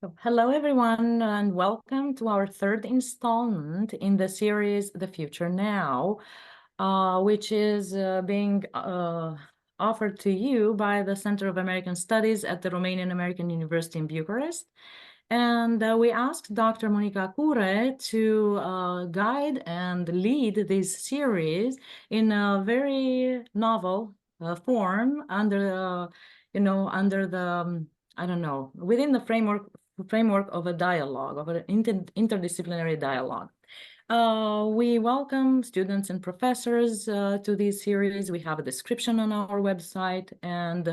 So, hello, everyone, and welcome to our third installment in the series The Future Now, which is being offered to you by the Center of American Studies at the Romanian American University in Bucharest. And we asked Dr. Monica Cure to guide and lead this series in a very novel form under the I don't know, within the framework of a dialogue, of an interdisciplinary dialogue. We welcome students and professors to this series. We have a description on our website, and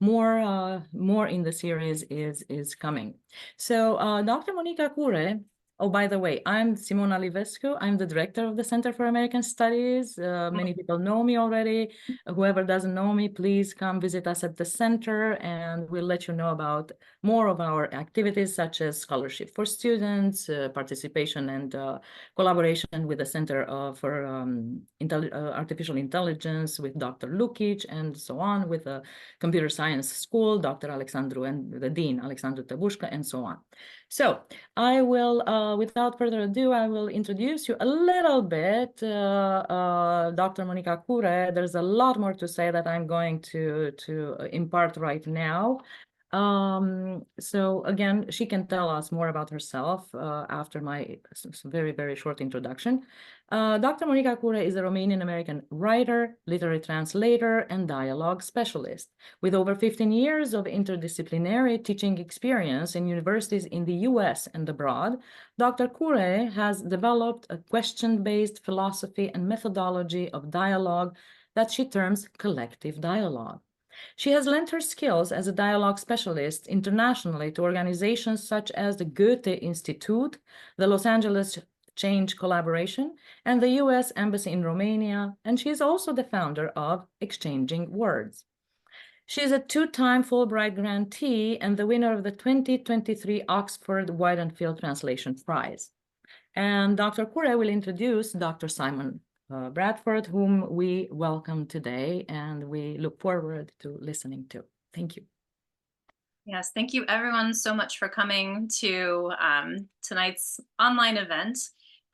more in the series is coming. So Dr. Monica Cure, oh, by the way, I'm Simona Livescu. I'm the director of the Center for American Studies. Many people know me already. Whoever doesn't know me, please come visit us at the center, and we'll let you know about more of our activities, such as scholarship for students, participation and collaboration with the Center for Artificial Intelligence with Dr. Lukic, and so on, with the Computer Science School, Dr. Alexandru, and the Dean, Alexandru Tăbușcă, and so on. So I will, without further ado, I will introduce you a little bit, Dr. Monica Cure. There's a lot more to say that I'm going to impart right now. So again, she can tell us more about herself after my very, very short introduction. Dr. Monica Cure is a Romanian-American writer, literary translator, and dialogue specialist. With over 15 years of interdisciplinary teaching experience in universities in the US and abroad, Dr. Cure has developed a question-based philosophy and methodology of dialogue that she terms collective dialogue. She has lent her skills as a dialogue specialist internationally to organizations such as the Milken Institute, the Los Angeles Change Collaboration, and the US Embassy in Romania, and she is also the founder of Exchanging Words. She is a two-time Fulbright grantee and the winner of the 2023 Oxford Weidenfeld Translation Prize. And Dr. Cure will introduce Dr. Simon Radford, whom we welcome today, and we look forward to listening to. Thank you. Yes, thank you everyone so much for coming to tonight's online event,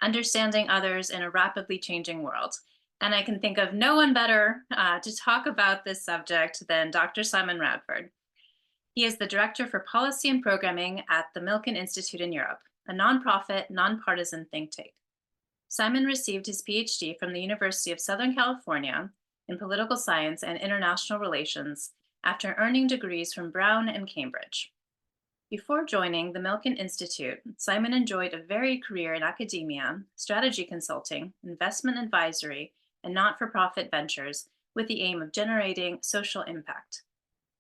Understanding Others in a Rapidly Changing World. And I can think of no one better to talk about this subject than Dr. Simon Radford. He is the Director for Policy and Programming at the Milken Institute in Europe, a nonprofit, nonpartisan think tank. Simon received his Ph.D. from the University of Southern California in Political Science and International Relations after earning degrees from Brown and Cambridge. Before joining the Milken Institute, Simon enjoyed a varied career in academia, strategy consulting, investment advisory, and not-for-profit ventures with the aim of generating social impact.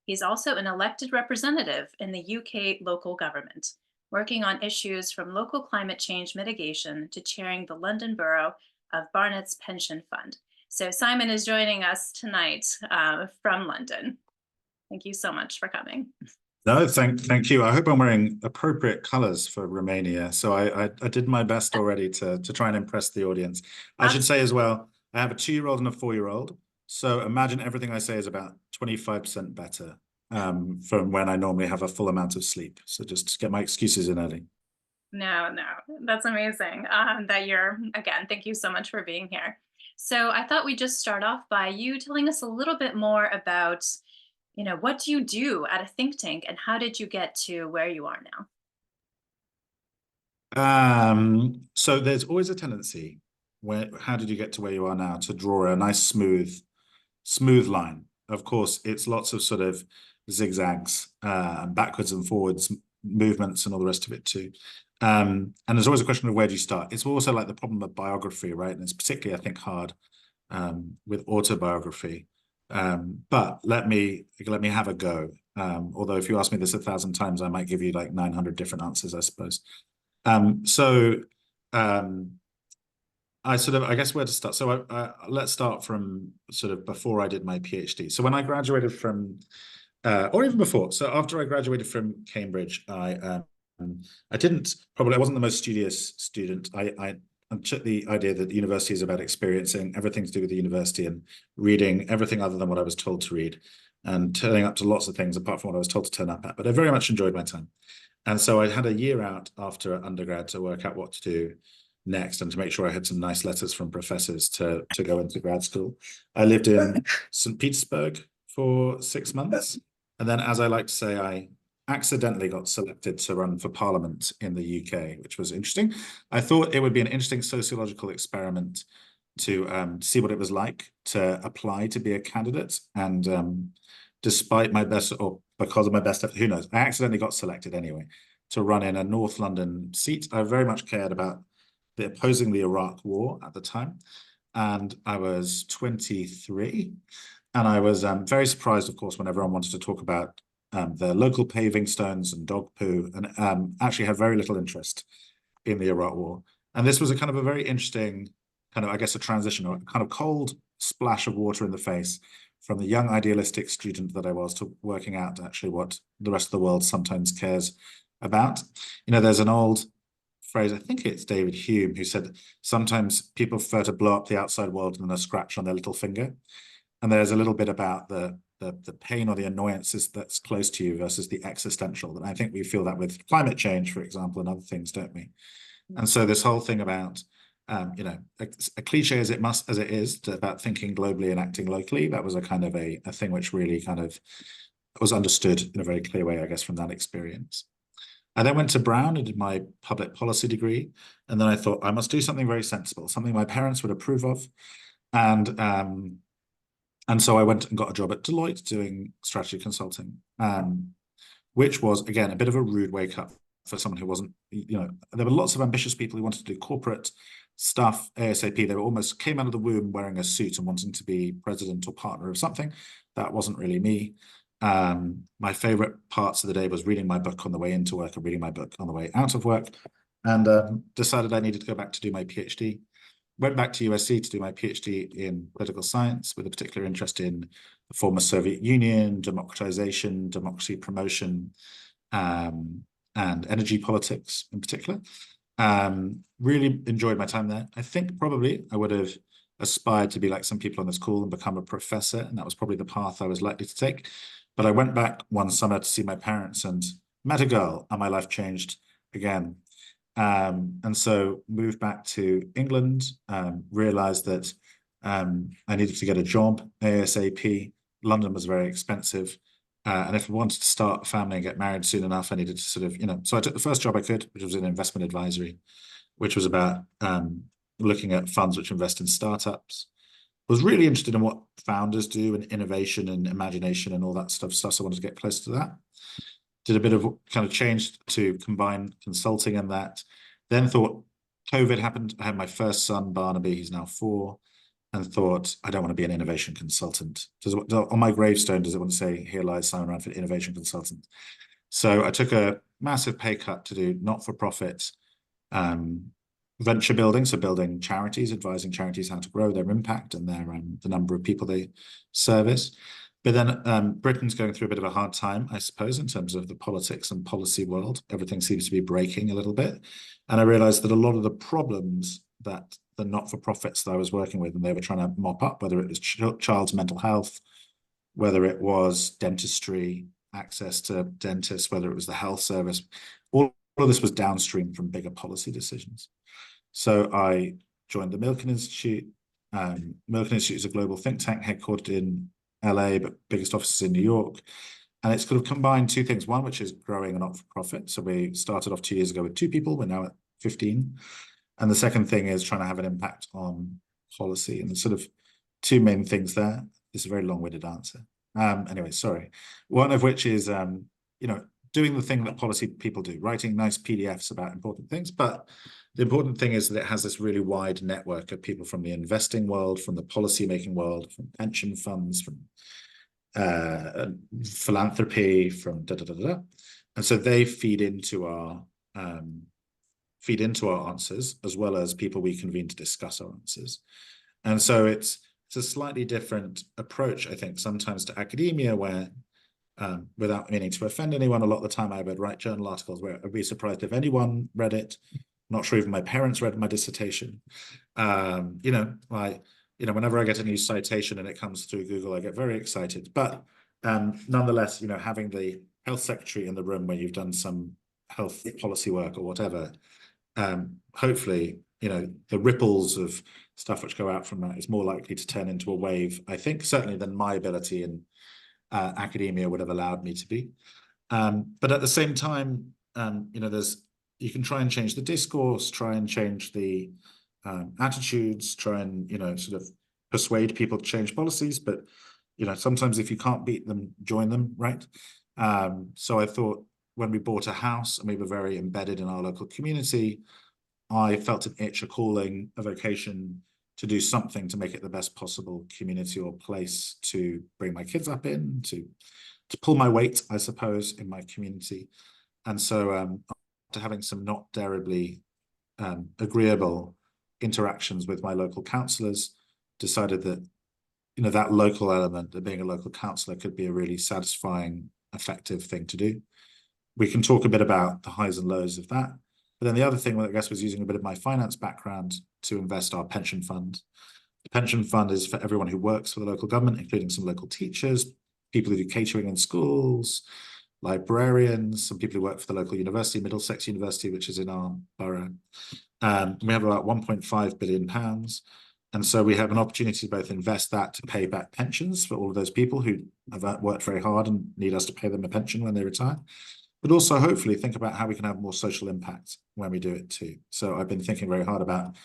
He's also an elected representative in the UK local government, working on issues from local climate change mitigation to chairing the London Borough of Barnet's pension fund. So Simon is joining us tonight from London. Thank you so much for coming. No, thank you. I hope I'm wearing appropriate colors for Romania. So I did my best already to try and impress the audience. I should say as well, I have a 2-year-old and a 4-year-old. So imagine everything I say is about 25% better from when I normally have a full amount of sleep. So just get my excuses in early. No, that's amazing that you're, again, thank you so much for being here. So I thought we'd just start off by you telling us a little bit more about, what do you do at a think tank and how did you get to where you are now? So there's always a tendency how did you get to where you are now, to draw a nice smooth line. Of course, it's lots of sort of zigzags, backwards and forwards movements and all the rest of it too. And there's always a question of where do you start? It's also like the problem of biography, right? And it's particularly, I think, hard with autobiography. But let me have a go. Although if you ask me this 1,000 times, I might give you like 900 different answers, I suppose. I guess where to start. So let's start from sort of before I did my PhD. So when I graduated from, or even before, so after I graduated from Cambridge, I wasn't the most studious student. I took the idea that the university is about experiencing everything to do with the university and reading everything other than what I was told to read and turning up to lots of things apart from what I was told to turn up at. But I very much enjoyed my time. And so I had a year out after undergrad to work out what to do next and to make sure I had some nice letters from professors to go into grad school. I lived in St. Petersburg for 6 months. And then, as I like to say, I accidentally got selected to run for Parliament in the UK, which was interesting. I thought it would be an interesting sociological experiment to see what it was like to apply to be a candidate. And despite my best, or because of my best effort, who knows, I accidentally got selected anyway to run in a North London seat. I very much cared about opposing the Iraq War at the time. And I was 23. And I was very surprised, of course, when everyone wanted to talk about the local paving stones and dog poo, and actually had very little interest in the Iraq War. And this was a kind of a very interesting kind of, I guess, a transition, or a kind of cold splash of water in the face from the young idealistic student that I was to working out actually what the rest of the world sometimes cares about. You know, there's an old phrase, I think it's David Hume, who said, sometimes people prefer to blow up the outside world than a scratch on their little finger. And there's a little bit about the pain or the annoyances that's close to you versus the existential. And I think we feel that with climate change, for example, and other things, don't we? And so this whole thing about, you know, a cliche as it is about thinking globally and acting locally, that was a kind of a thing which really kind of was understood in a very clear way, I guess, from that experience. I then went to Brown and did my public policy degree. And then I thought I must do something very sensible, something my parents would approve of. And so I went and got a job at Deloitte doing strategy consulting, which was, again, a bit of a rude wake up for someone who wasn't, you know, there were lots of ambitious people who wanted to do corporate stuff ASAP. They were almost came out of the womb wearing a suit and wanting to be president or partner of something. That wasn't really me. My favorite parts of the day was reading my book on the way into work and reading my book on the way out of work, and decided I needed to go back to do my PhD. Went back to USC to do my PhD in political science with a particular interest in the former Soviet Union, democratization, democracy promotion, and energy politics in particular. Really enjoyed my time there. I think probably I would have aspired to be like some people on this call and become a professor, and that was probably the path I was likely to take. But I went back one summer to see my parents and met a girl, and my life changed again. And so moved back to England, realized that I needed to get a job ASAP. London was very expensive. And if I wanted to start a family and get married soon enough, I needed to sort of, you know, so I took the first job I could, which was in investment advisory, which was about looking at funds which invest in startups. I was really interested in what founders do and innovation and imagination and all that stuff. So I wanted to get close to that. Did a bit of kind of change to combine consulting and that. Then thought COVID happened. I had my first son, Barnaby, he's now 4, and thought, I don't want to be an innovation consultant. On my gravestone, does it want to say, here lies Simon Radford, innovation consultant? So I took a massive pay cut to do not-for-profit venture building, so building charities, advising charities how to grow their impact and their the number of people they service. But then Britain's going through a bit of a hard time, I suppose, in terms of the politics and policy world. Everything seems to be breaking a little bit. And I realized that a lot of the problems that the not-for-profits that I was working with and they were trying to mop up, whether it was child's mental health, whether it was dentistry, access to dentists, whether it was the health service, all of this was downstream from bigger policy decisions. So I joined the Milken Institute. Milken Institute is a global think tank headquartered in LA, but biggest offices in New York. And it's kind of combined two things. One, which is growing a not-for-profit. So we started off 2 years ago with 2 people. We're now at 15. And the second thing is trying to have an impact on policy. And there's sort of 2 main things there. It's a very long-winded answer. Anyway, sorry. One of which is, you know, doing the thing that policy people do, writing nice PDFs about important things. But the important thing is that it has this really wide network of people from the investing world, from the policy-making world, from pension funds, from philanthropy, from da-da-da-da. And so they feed into our answers, as well as people we convene to discuss our answers. And so it's a slightly different approach, I think, sometimes to academia, where without meaning to offend anyone, a lot of the time I would write journal articles where I'd be surprised if anyone read it. Not sure even my parents read my dissertation. Whenever I get a new citation and it comes through Google, I get very excited. But nonetheless, having the health secretary in the room where you've done some health policy work or whatever, hopefully, you know, the ripples of stuff which go out from that is more likely to turn into a wave, I think, certainly than my ability in academia would have allowed me to be. But at the same time, you know, you can try and change the discourse, try and change the attitudes, try and, you know, sort of persuade people to change policies. But, you know, sometimes if you can't beat them, join them, right? So I thought when we bought a house and we were very embedded in our local community, I felt an itch, a calling, a vocation to do something to make it the best possible community or place to bring my kids up in, to pull my weight, I suppose, in my community. And so after having some not terribly agreeable interactions with my local councillors, decided that, you know, that local element, that being a local councillor could be a really satisfying, effective thing to do. We can talk a bit about the highs and lows of that. But then the other thing, I guess, was using a bit of my finance background to invest our pension fund. The pension fund is for everyone who works for the local government, including some local teachers, people who do catering in schools, librarians, some people who work for the local university, Middlesex University, which is in our borough. We have about £1.5 billion. And so we have an opportunity to both invest that to pay back pensions for all of those people who have worked very hard and need us to pay them a pension when they retire, but also hopefully think about how we can have more social impact when we do it too. So I've been thinking very hard about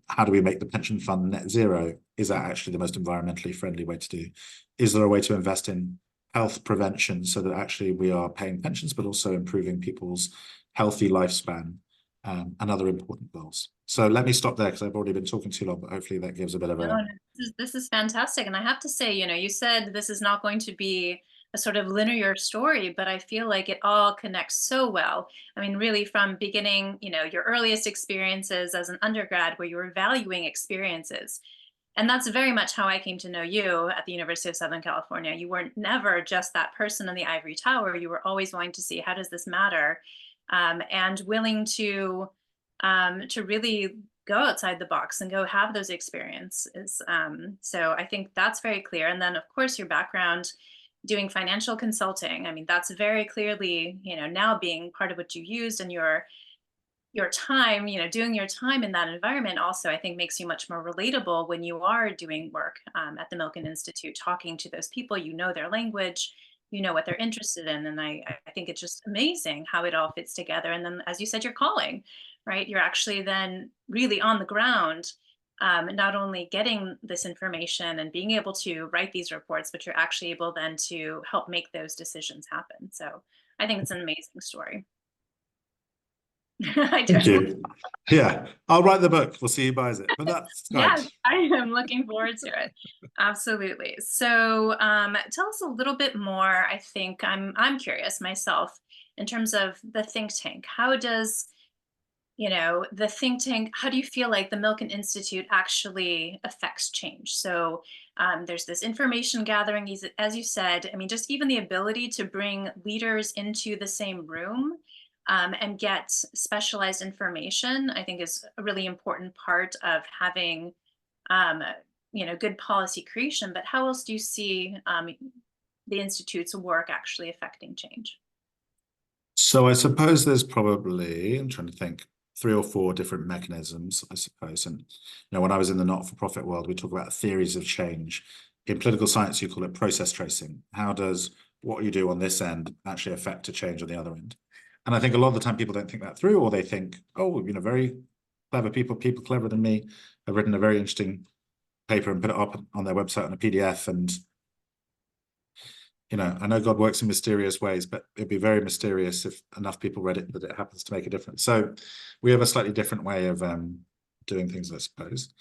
how do we make the pension fund net zero? Is that actually the most environmentally friendly way to do? Is there a way to invest in health prevention so that actually we are paying pensions, but also improving people's healthy lifespan and other important goals? So let me stop there because I've already been talking too long, but hopefully that gives a bit of a... This is fantastic. And I have to say, you know, you said this is not going to be a sort of linear story, but I feel like it all connects so well. I mean, really from beginning, you know, your earliest experiences as an undergrad where you were valuing experiences. And that's very much how I came to know you at the University of Southern California. You weren't never just that person in the ivory tower. You were always wanting to see, how does this matter? And willing to really go outside the box and go have those experiences. So I think that's very clear. And then, of course, your background doing financial consulting. I mean, that's very clearly, you know, now being part of what you used, and your time, you know, doing your time in that environment also, I think, makes you much more relatable when you are doing work at the Milken Institute, talking to those people, you know, their language, you know what they're interested in. And I think it's just amazing how it all fits together. And then, as you said, you're calling, right? You're actually then really on the ground, not only getting this information and being able to write these reports, but you're actually able then to help make those decisions happen. So I think it's an amazing story. I do. Thank you. Yeah, I'll write the book. We'll see who buys it. But that's Yeah, I am looking forward to it. Absolutely. So tell us a little bit more. I think I'm curious myself in terms of the think tank. How does, you know, the think tank, how do you feel like the Milken Institute actually affects change? So there's this information gathering, as you said. I mean, just even the ability to bring leaders into the same room and get specialized information, I think, is a really important part of having, um, you know, good policy creation. But how else do you see the Institute's work actually affecting change? So I suppose there's probably, I'm trying to think, 3 or 4 different mechanisms, I suppose. And, you know, when I was in the not-for-profit world, we talk about theories of change. In political science, you call it process tracing. How does what you do on this end actually affect a change on the other end? And I think a lot of the time people don't think that through, or they think, oh, you know, very clever people cleverer than me have written a very interesting paper and put it up on their website on a PDF. And, you know, I know God works in mysterious ways, but it'd be very mysterious if enough people read it that it happens to make a difference. So we have a slightly different way of doing things, I suppose.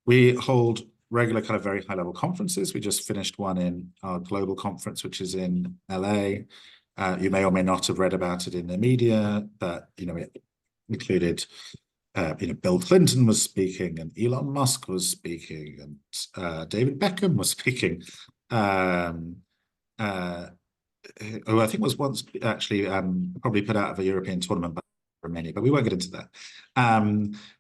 We hold regular kind of very high level conferences. We just finished one in our global conference, which is in LA. You may or may not have read about it in the media, but, you know, it included, you know, Bill Clinton was speaking, and Elon Musk was speaking, and David Beckham was speaking. Who I think was once actually probably put out of a European tournament by Romania, but we won't get into that.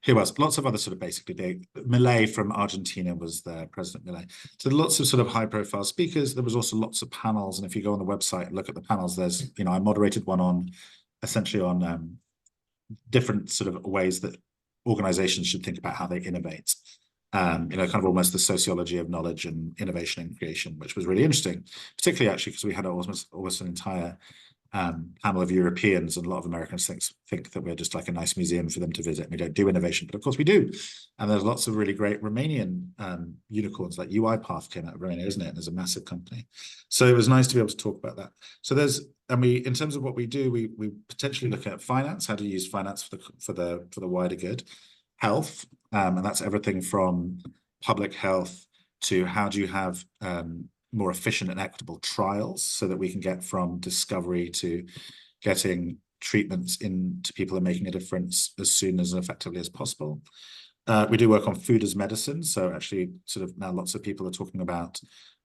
Who else? Lots of other sort of basically big. Milei from Argentina was there, President Milei. So lots of sort of high profile speakers. There was also lots of panels. And if you go on the website and look at the panels, there's, you know, I moderated one on essentially on different sort of ways that organizations should think about how they innovate. Kind of almost the sociology of knowledge and innovation and creation, which was really interesting, particularly actually because we had almost an entire panel of Europeans, and a lot of Americans think that we're just like a nice museum for them to visit. We don't do innovation, but of course we do. And there's lots of really great Romanian unicorns, like UiPath came out of Romania, isn't it? And there's a massive company. So it was nice to be able to talk about that. So in terms of what we do, we potentially look at finance, how to use finance for the wider good, health, and that's everything from public health to how do you have more efficient and equitable trials so that we can get from discovery to getting treatments into people and making a difference as soon as effectively as possible. We do work on food as medicine. So actually sort of now lots of people are talking about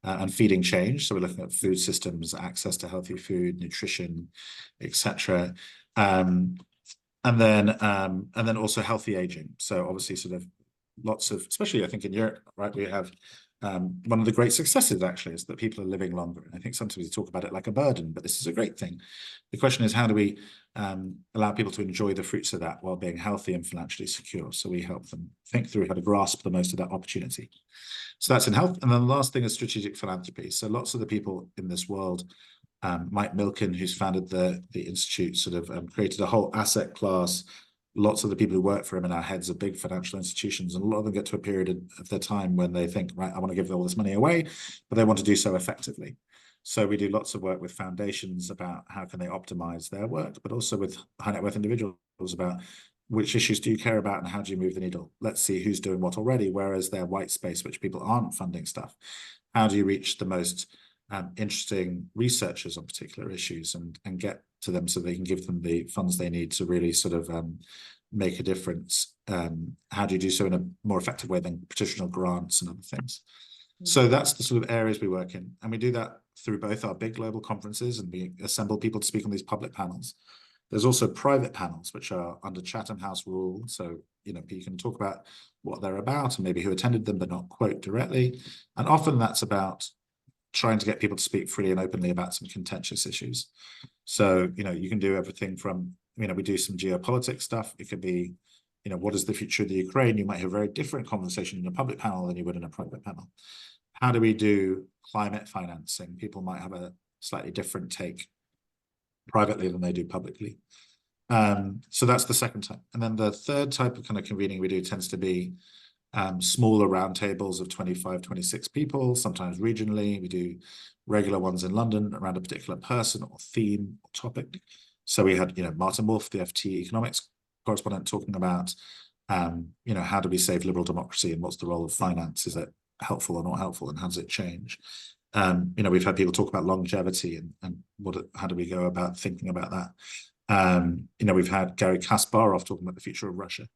and feeding change. So we're looking at food systems, access to healthy food, nutrition, etc. And then also healthy aging. So obviously sort of lots of, especially I think in Europe, right, we have one of the great successes actually is that people are living longer. And I think sometimes we talk about it like a burden, but this is a great thing. The question is, how do we allow people to enjoy the fruits of that while being healthy and financially secure? So we help them think through how to grasp the most of that opportunity. So that's in health. And then the last thing is strategic philanthropy. So lots of the people in this world, Mike Milken, who's founded the Institute, sort of created a whole asset class. Lots of the people who work for him are now heads of big financial institutions, and a lot of them get to a period of their time when they think, right, I want to give all this money away, but they want to do so effectively. So we do lots of work with foundations about how can they optimize their work, but also with high net worth individuals about which issues do you care about and how do you move the needle? Let's see who's doing what already, where is there white space which people aren't funding stuff? How do you reach the most interesting researchers on particular issues and get to them so they can give them the funds they need to really sort of make a difference? How do you do so in a more effective way than traditional grants and other things? So that's the sort of areas we work in. And we do that through both our big global conferences, and we assemble people to speak on these public panels. There's also private panels, which are under Chatham House rule. So, you can talk about what they're about and maybe who attended them, but not quote directly. And often that's about trying to get people to speak freely and openly about some contentious issues. So, you can do everything from, we do some geopolitics stuff. It could be, what is the future of the Ukraine? You might have a very different conversation in a public panel than you would in a private panel. How do we do climate financing? People might have a slightly different take privately than they do publicly. So that's the second type. And then the third type of kind of convening we do tends to be smaller roundtables of 25, 26 people, sometimes regionally. We do regular ones in London around a particular person or theme or topic. So we had, Martin Wolf, the FT economics correspondent, talking about, how do we save liberal democracy and what's the role of finance? Is it helpful or not helpful, and how does it change? We've had people talk about longevity and how do we go about thinking about that? We've had Gary Kasparov talking about the future of Russia.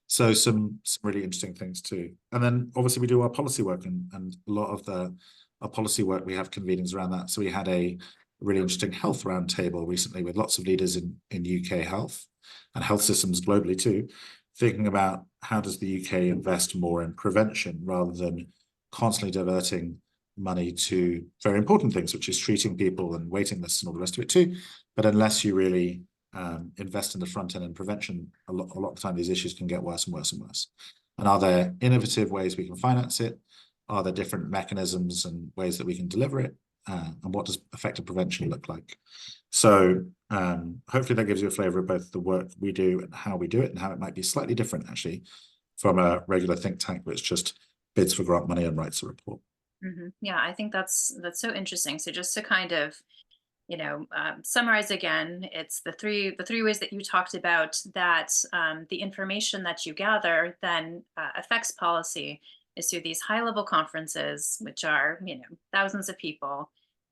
So some really interesting things too. And then obviously we do our policy work, and a lot of our policy work, we have convenings around that. So we had a really interesting health roundtable recently with lots of leaders in UK health and health systems globally too, thinking about how does the UK invest more in prevention rather than constantly diverting money to very important things, which is treating people and waiting lists and all the rest of it too. But unless you really invest in the front end and prevention, a lot of the time these issues can get worse and worse and worse. And are there innovative ways we can finance it? Are there different mechanisms and ways that we can deliver it? And what does effective prevention look like? So hopefully that gives you a flavor of both the work we do and how we do it, and how it might be slightly different actually from a regular think tank which just bids for grant money and writes a report. Yeah, I think that's so interesting. So just to kind of summarize again, it's the three ways that you talked about, that the information that you gather then affects policy is through these high level conferences, which are thousands of people.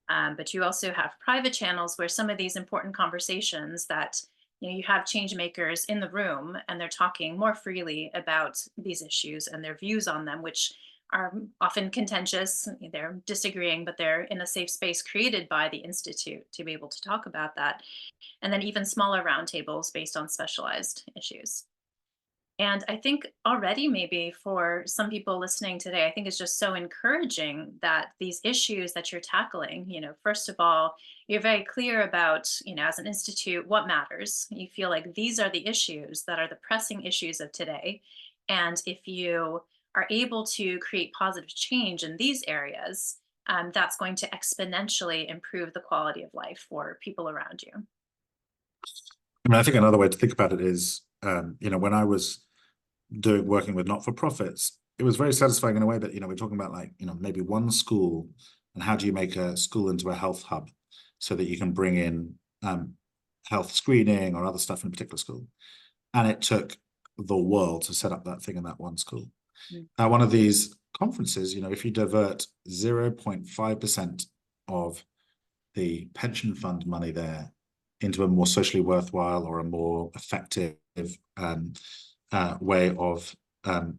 But you also have private channels where some of these important conversations that you have change makers in the room, and they're talking more freely about these issues and their views on them, which are often contentious. They're disagreeing, but they're in a safe space created by the Institute to be able to talk about that. And then even smaller roundtables based on specialized issues. And I think already, maybe for some people listening today, I think it's just so encouraging that these issues that you're tackling, first of all, you're very clear about, as an institute, what matters. You feel like these are the issues that are the pressing issues of today. And if you are able to create positive change in these areas, that's going to exponentially improve the quality of life for people around you. I mean, I think another way to think about it is, when I was working with not-for-profits, it was very satisfying in a way that, we're talking about like, maybe one school, and how do you make a school into a health hub so that you can bring in health screening or other stuff in a particular school. And it took the world to set up that thing in that one school. Mm. At one of these conferences, if you divert 0.5% of the pension fund money there into a more socially worthwhile or a more effective way of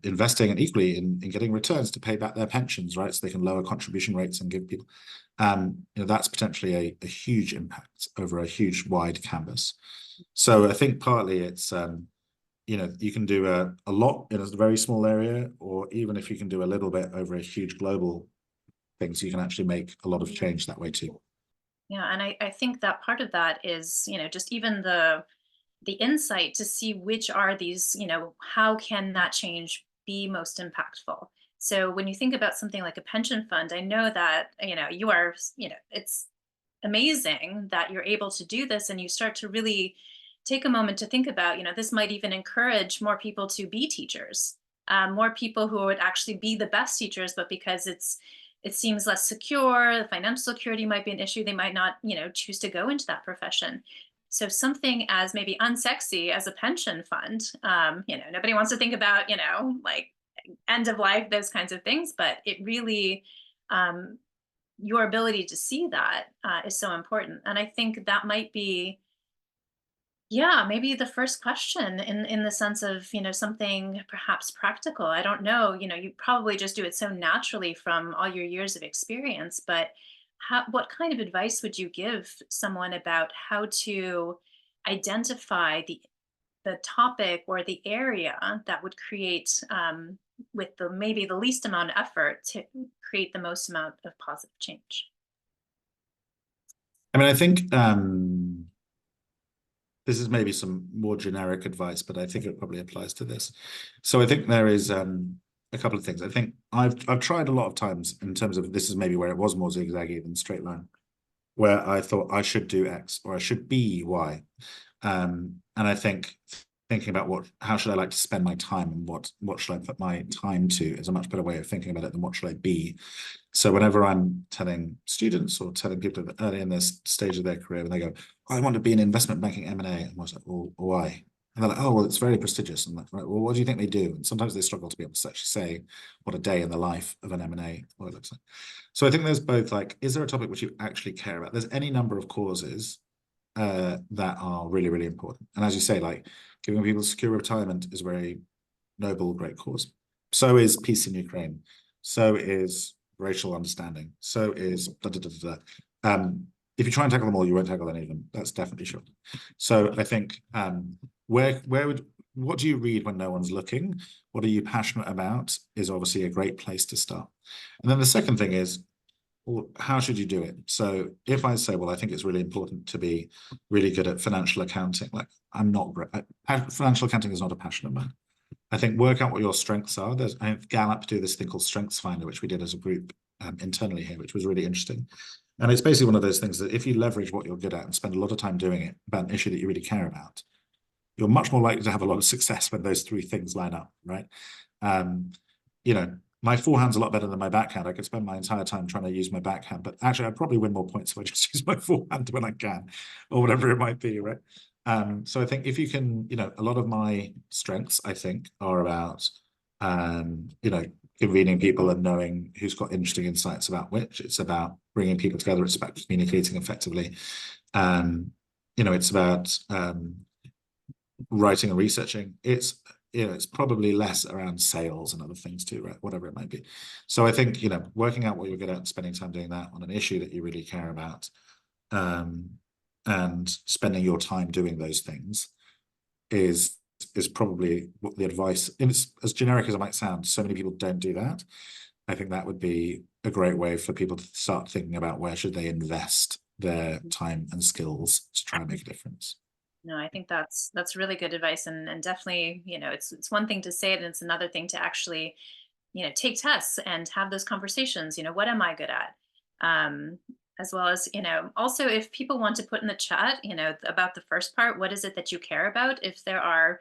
investing, and equally in getting returns to pay back their pensions, right? So they can lower contribution rates and give people, that's potentially a huge impact over a huge wide canvas. So I think partly it's, you can do a lot in a very small area, or even if you can do a little bit over a huge global thing, so you can actually make a lot of change that way too. Yeah, and I think that part of that is, just even the insight to see which are these, how can that change be most impactful. So when you think about something like a pension fund, I know that, you are, it's amazing that you're able to do this, and you start to really take a moment to think about, this might even encourage more people to be teachers, more people who would actually be the best teachers, but because it seems less secure, the financial security might be an issue, they might not, choose to go into that profession. So something as maybe unsexy as a pension fund, nobody wants to think about, like end of life, those kinds of things, but it really, your ability to see that is so important. And I think that might be, yeah, maybe the first question in the sense of, something perhaps practical. I don't know, you probably just do it so naturally from all your years of experience, but what kind of advice would you give someone about how to identify the topic or the area that would create, with the maybe the least amount of effort to create the most amount of positive change? I mean, I think this is maybe some more generic advice, but I think it probably applies to this. So I think there is a couple of things. I think I've tried a lot of times in terms of, this is maybe where it was more zigzaggy than straight line, where I thought I should do X or I should be Y. And I think thinking about how should I like to spend my time, and what should I put my time to, is a much better way of thinking about it than what should I be. So whenever I'm telling students or telling people early in this stage of their career, when they go, I want to be in investment banking M&A, and I was like, well, why? And they're like, oh, well, it's very prestigious. And I'm like, right, well, what do you think they do? And sometimes they struggle to be able to actually say what a day in the life of an M&A, what it looks like. So I think there's both, like, is there a topic which you actually care about? There's any number of causes that are really, really important. And as you say, like, giving people secure retirement is a very noble, great cause. So is peace in Ukraine. So is racial understanding. So is da, da, da, da, da. If you try and tackle them all, you won't tackle any of them. That's definitely sure. So I think what do you read when no one's looking? What are you passionate about is obviously a great place to start. And then the second thing is, well, how should you do it? So if I say, well, I think it's really important to be really good at financial accounting, like, I'm not great. Financial accounting is not a passion of mine. I think work out what your strengths are. I think Gallup do this thing called Strengths Finder, which we did as a group internally here, which was really interesting. And it's basically one of those things that if you leverage what you're good at and spend a lot of time doing it about an issue that you really care about, you're much more likely to have a lot of success when those three things line up, right? My forehand's a lot better than my backhand. I could spend my entire time trying to use my backhand, but actually I'd probably win more points if I just use my forehand when I can, or whatever it might be, right? So I think if you can, a lot of my strengths, I think, are about, convening people and knowing who's got interesting insights about which. It's about bringing people together. It's about communicating effectively. It's about writing and researching. It's probably less around sales and other things too, right? Whatever it might be. So I think, working out what you're good at and spending time doing that on an issue that you really care about, and spending your time doing those things is is probably what the advice, and it's as generic as it might sound, so many people don't do that. I think that would be a great way for people to start thinking about where should they invest their time and skills to try and make a difference. No, I think that's really good advice, and definitely, it's one thing to say it, and it's another thing to actually, take tests and have those conversations. What am I good at? As well as, also if people want to put in the chat, about the first part, what is it that you care about? If there are,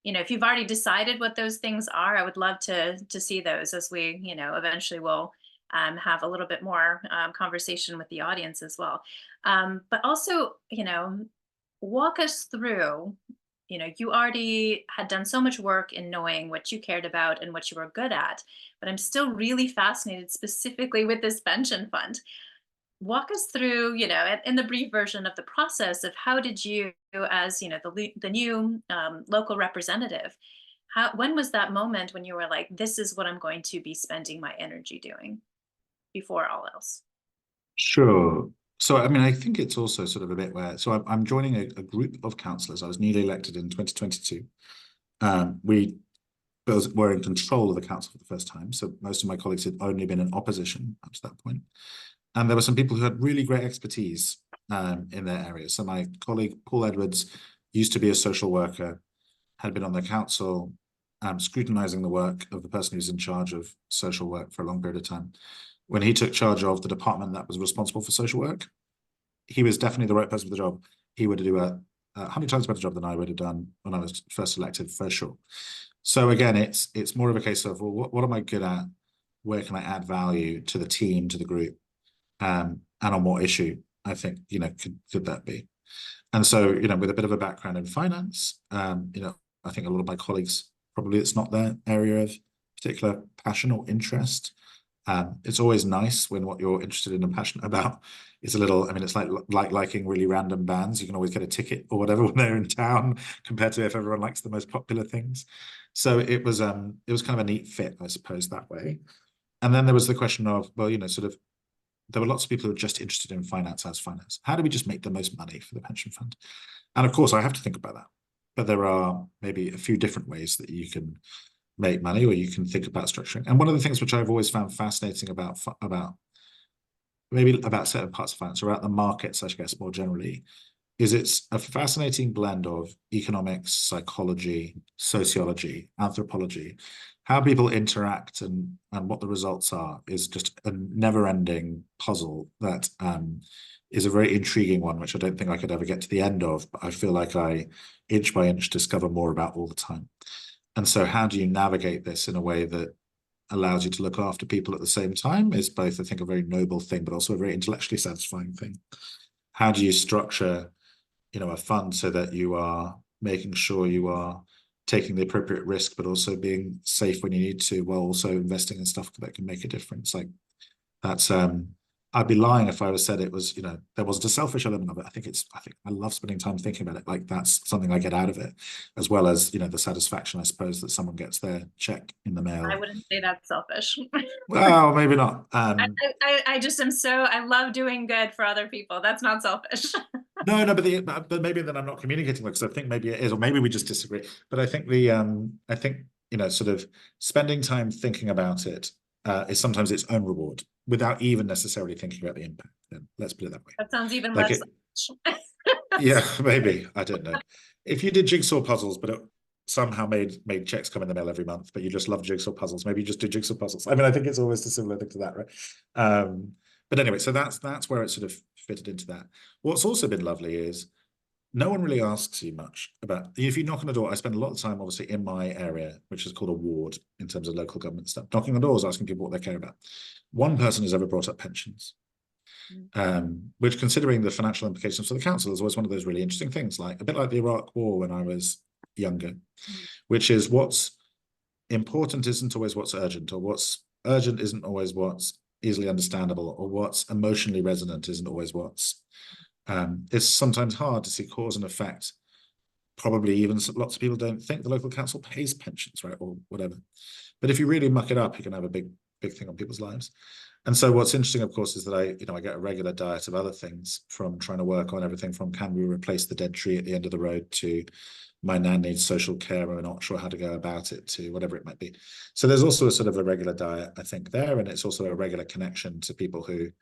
if you've already decided what those things are, I would love to see those as we, eventually will have a little bit more conversation with the audience as well. But also, walk us through, you already had done so much work in knowing what you cared about and what you were good at, but I'm still really fascinated specifically with this pension fund. Walk us through, in the brief version of the process of how did you, as the new local representative, when was that moment when you were like, this is what I'm going to be spending my energy doing before all else? Sure. So, I mean, I think it's also sort of a bit where, so I'm joining a group of councillors. I was newly elected in 2022. We were in control of the council for the first time. So most of my colleagues had only been in opposition up to that point. And there were some people who had really great expertise in their areas. So my colleague, Paul Edwards, used to be a social worker, had been on the council, scrutinising the work of the person who's in charge of social work for a long period of time. When he took charge of the department that was responsible for social work, he was definitely the right person for the job. He would do a 100 times better job than I would have done when I was first elected, for sure. So again, it's more of a case of, well, what am I good at? Where can I add value to the team, to the group? And on what issue I think, could that be? And so, with a bit of a background in finance, I think a lot of my colleagues, probably it's not their area of particular passion or interest. It's always nice when what you're interested in and passionate about is a little, I mean, it's like liking really random bands. You can always get a ticket or whatever when they're in town compared to if everyone likes the most popular things. So it was kind of a neat fit, I suppose, that way. And then there was the question of, well, sort of, there were lots of people who were just interested in finance as finance. How do we just make the most money for the pension fund? And of course, I have to think about that. But there are maybe a few different ways that you can make money, or you can think about structuring. And one of the things which I've always found fascinating about certain parts of finance, or about the markets, I guess, more generally, is it's a fascinating blend of economics, psychology, sociology, anthropology. How people interact and what the results are is just a never-ending puzzle that is a very intriguing one, which I don't think I could ever get to the end of, but I feel like I, inch by inch, discover more about all the time. And so how do you navigate this in a way that allows you to look after people at the same time is both, I think, a very noble thing, but also a very intellectually satisfying thing. How do you structure, a fund so that you are making sure you are taking the appropriate risk, but also being safe when you need to, while also investing in stuff that can make a difference? Like that's, I'd be lying if I was said it was, there wasn't a selfish element of it. I think I love spending time thinking about it. Like that's something I get out of it, as well as, the satisfaction, I suppose, that someone gets their check in the mail. I wouldn't say that's selfish. Well, maybe not. I just am I love doing good for other people. That's not selfish. No, but maybe then I'm not communicating because I think maybe it is, or maybe we just disagree. But I think sort of spending time thinking about it is sometimes its own reward without even necessarily thinking about the impact. Then let's put it that way. That sounds even Like less. yeah, maybe, I don't know. If you did jigsaw puzzles, but it somehow made checks come in the mail every month, but you just love jigsaw puzzles, maybe you just do jigsaw puzzles. I mean, I think it's always a similar thing to that, right? But anyway, so that's where it sort of fitted into that. What's also been lovely is no one really asks you much about, if you knock on a door. I spend a lot of time obviously in my area, which is called a ward in terms of local government stuff, knocking on doors, asking people what they care about. One person has ever brought up pensions, which, considering the financial implications for the council, is always one of those really interesting things, like a bit like the Iraq War when I was younger, which is what's important isn't always what's urgent, or what's urgent isn't always what's easily understandable, or what's emotionally resonant isn't always what's it's sometimes hard to see cause and effect. Probably even lots of people don't think the local council pays pensions, right, or whatever. But if you really muck it up, you can have a big thing on people's lives. And so what's interesting, of course, is that I get a regular diet of other things, from trying to work on everything from can we replace the dead tree at the end of the road to my nan needs social care, or not sure how to go about it, to whatever it might be. So there's also a sort of a regular diet, I think, there, and it's also a regular connection to people who,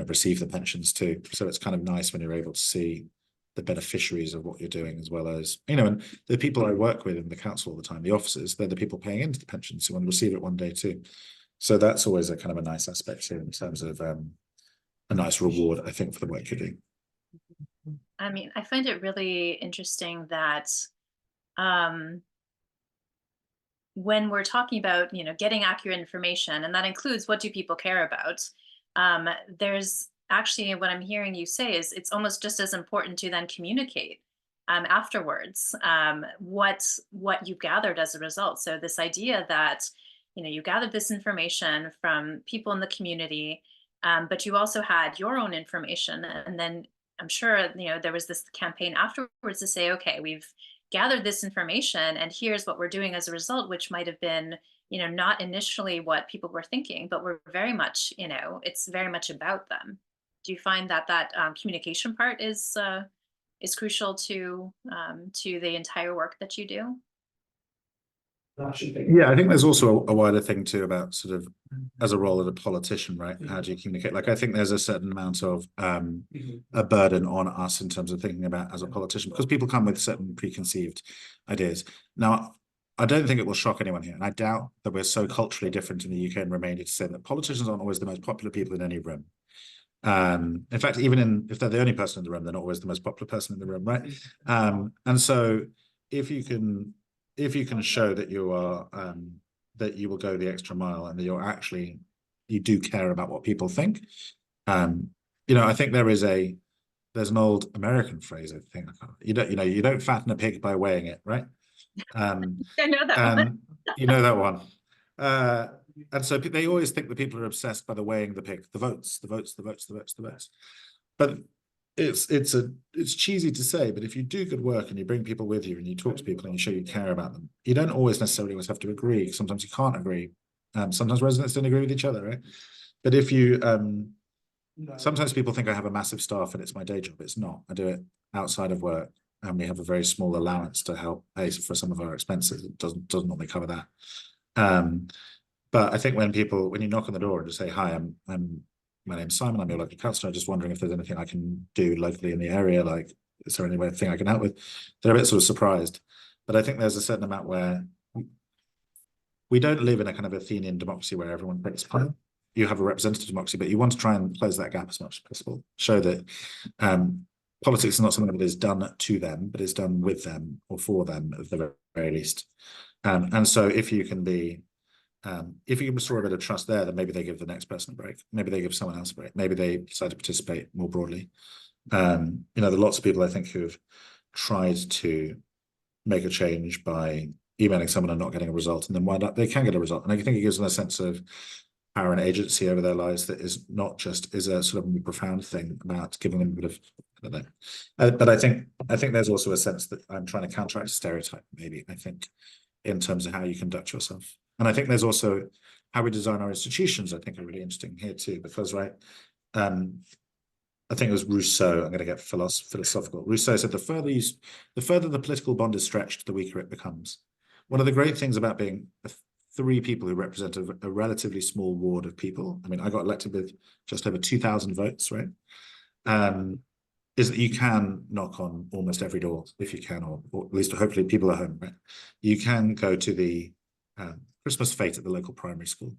receive the pensions too. So it's kind of nice when you're able to see the beneficiaries of what you're doing, as well as, and the people I work with in the council all the time, the officers, they're the people paying into the pensions who want to receive it one day too. So that's always a kind of a nice aspect here in terms of a nice reward, I think, for the work you're doing. I mean, I find it really interesting that um, when we're talking about, getting accurate information, and that includes what do people care about, there's actually, what I'm hearing you say is it's almost just as important to then communicate afterwards, what you gathered as a result. So this idea that, you gathered this information from people in the community, but you also had your own information, and then I'm sure, there was this campaign afterwards to say, okay, we've gathered this information and here's what we're doing as a result, which might have been, not initially what people were thinking, but we're very much, it's very much about them. Do you find that communication part is crucial to the entire work that you do? Yeah, I think there's also a wider thing too about sort of as a role of a politician, right? How do you communicate? Like, I think there's a certain amount of a burden on us in terms of thinking about as a politician, because people come with certain preconceived ideas. Now, I don't think it will shock anyone here, and I doubt that we're so culturally different in the UK and Romania to say that politicians aren't always the most popular people in any room. In fact, even if they're the only person in the room, they're not always the most popular person in the room, right? And so if you can show that you are that you will go the extra mile, and that you do care about what people think, I think there's an old American phrase, I think, you don't fatten a pig by weighing it, right? I know that one. You know that one. And so they always think that people are obsessed by the weighing the pig, the votes. But it's cheesy to say, but if you do good work and you bring people with you and you talk to people and you show you care about them, you don't always necessarily have to agree. Sometimes you can't agree. Sometimes residents don't agree with each other, right? But if you sometimes people think I have a massive staff and it's my day job. It's not. I do it outside of work, and we have a very small allowance to help pay for some of our expenses. It doesn't normally cover that. But I think when you knock on the door and just say, hi, my name's Simon, I'm your local councillor, I'm just wondering if there's anything I can do locally in the area, like, is there anything I can help with? They're a bit sort of surprised. But I think there's a certain amount where we don't live in a kind of Athenian democracy where everyone takes part. You have a representative democracy, but you want to try and close that gap as much as possible. Show that politics is not something that is done to them, but is done with them or for them at the very least. And so if you can restore a bit of trust there, then maybe they give the next person a break. Maybe they give someone else a break. Maybe they decide to participate more broadly. There are lots of people, I think, who've tried to make a change by emailing someone and not getting a result, and then wind up they can get a result. And I think it gives them a sense of power and agency over their lives that is not just is a sort of more profound thing about giving them a bit of, I don't know. But I think there's also a sense that I'm trying to counteract a stereotype, maybe, I think, in terms of how you conduct yourself. And I think there's also how we design our institutions, I think, are really interesting here too, because, right, I think it was Rousseau, I'm going to get philosophical. Rousseau said the further the political bond is stretched, the weaker it becomes. One of the great things about being three people who represent a relatively small ward of people, I mean, I got elected with just over 2,000 votes, right? Is that you can knock on almost every door if you can, or at least hopefully people are home, right? You can go to the Christmas fete at the local primary school.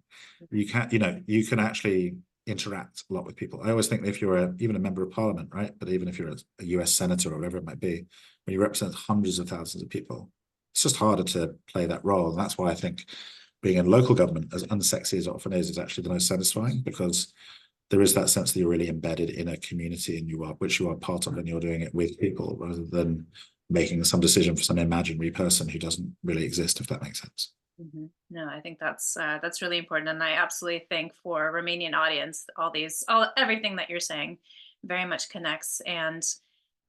You can actually interact a lot with people. I always think that if you're even a member of parliament, right? But even if you're a US senator or whatever it might be, when you represent hundreds of thousands of people, it's just harder to play that role. And that's why I think being in local government, as unsexy as it often is actually the most satisfying, because there is that sense that you're really embedded in a community and which you are part of, and you're doing it with people rather than making some decision for some imaginary person who doesn't really exist, if that makes sense. Mm-hmm. No, I think that's really important, and I absolutely think for a Romanian audience, everything that you're saying very much connects. And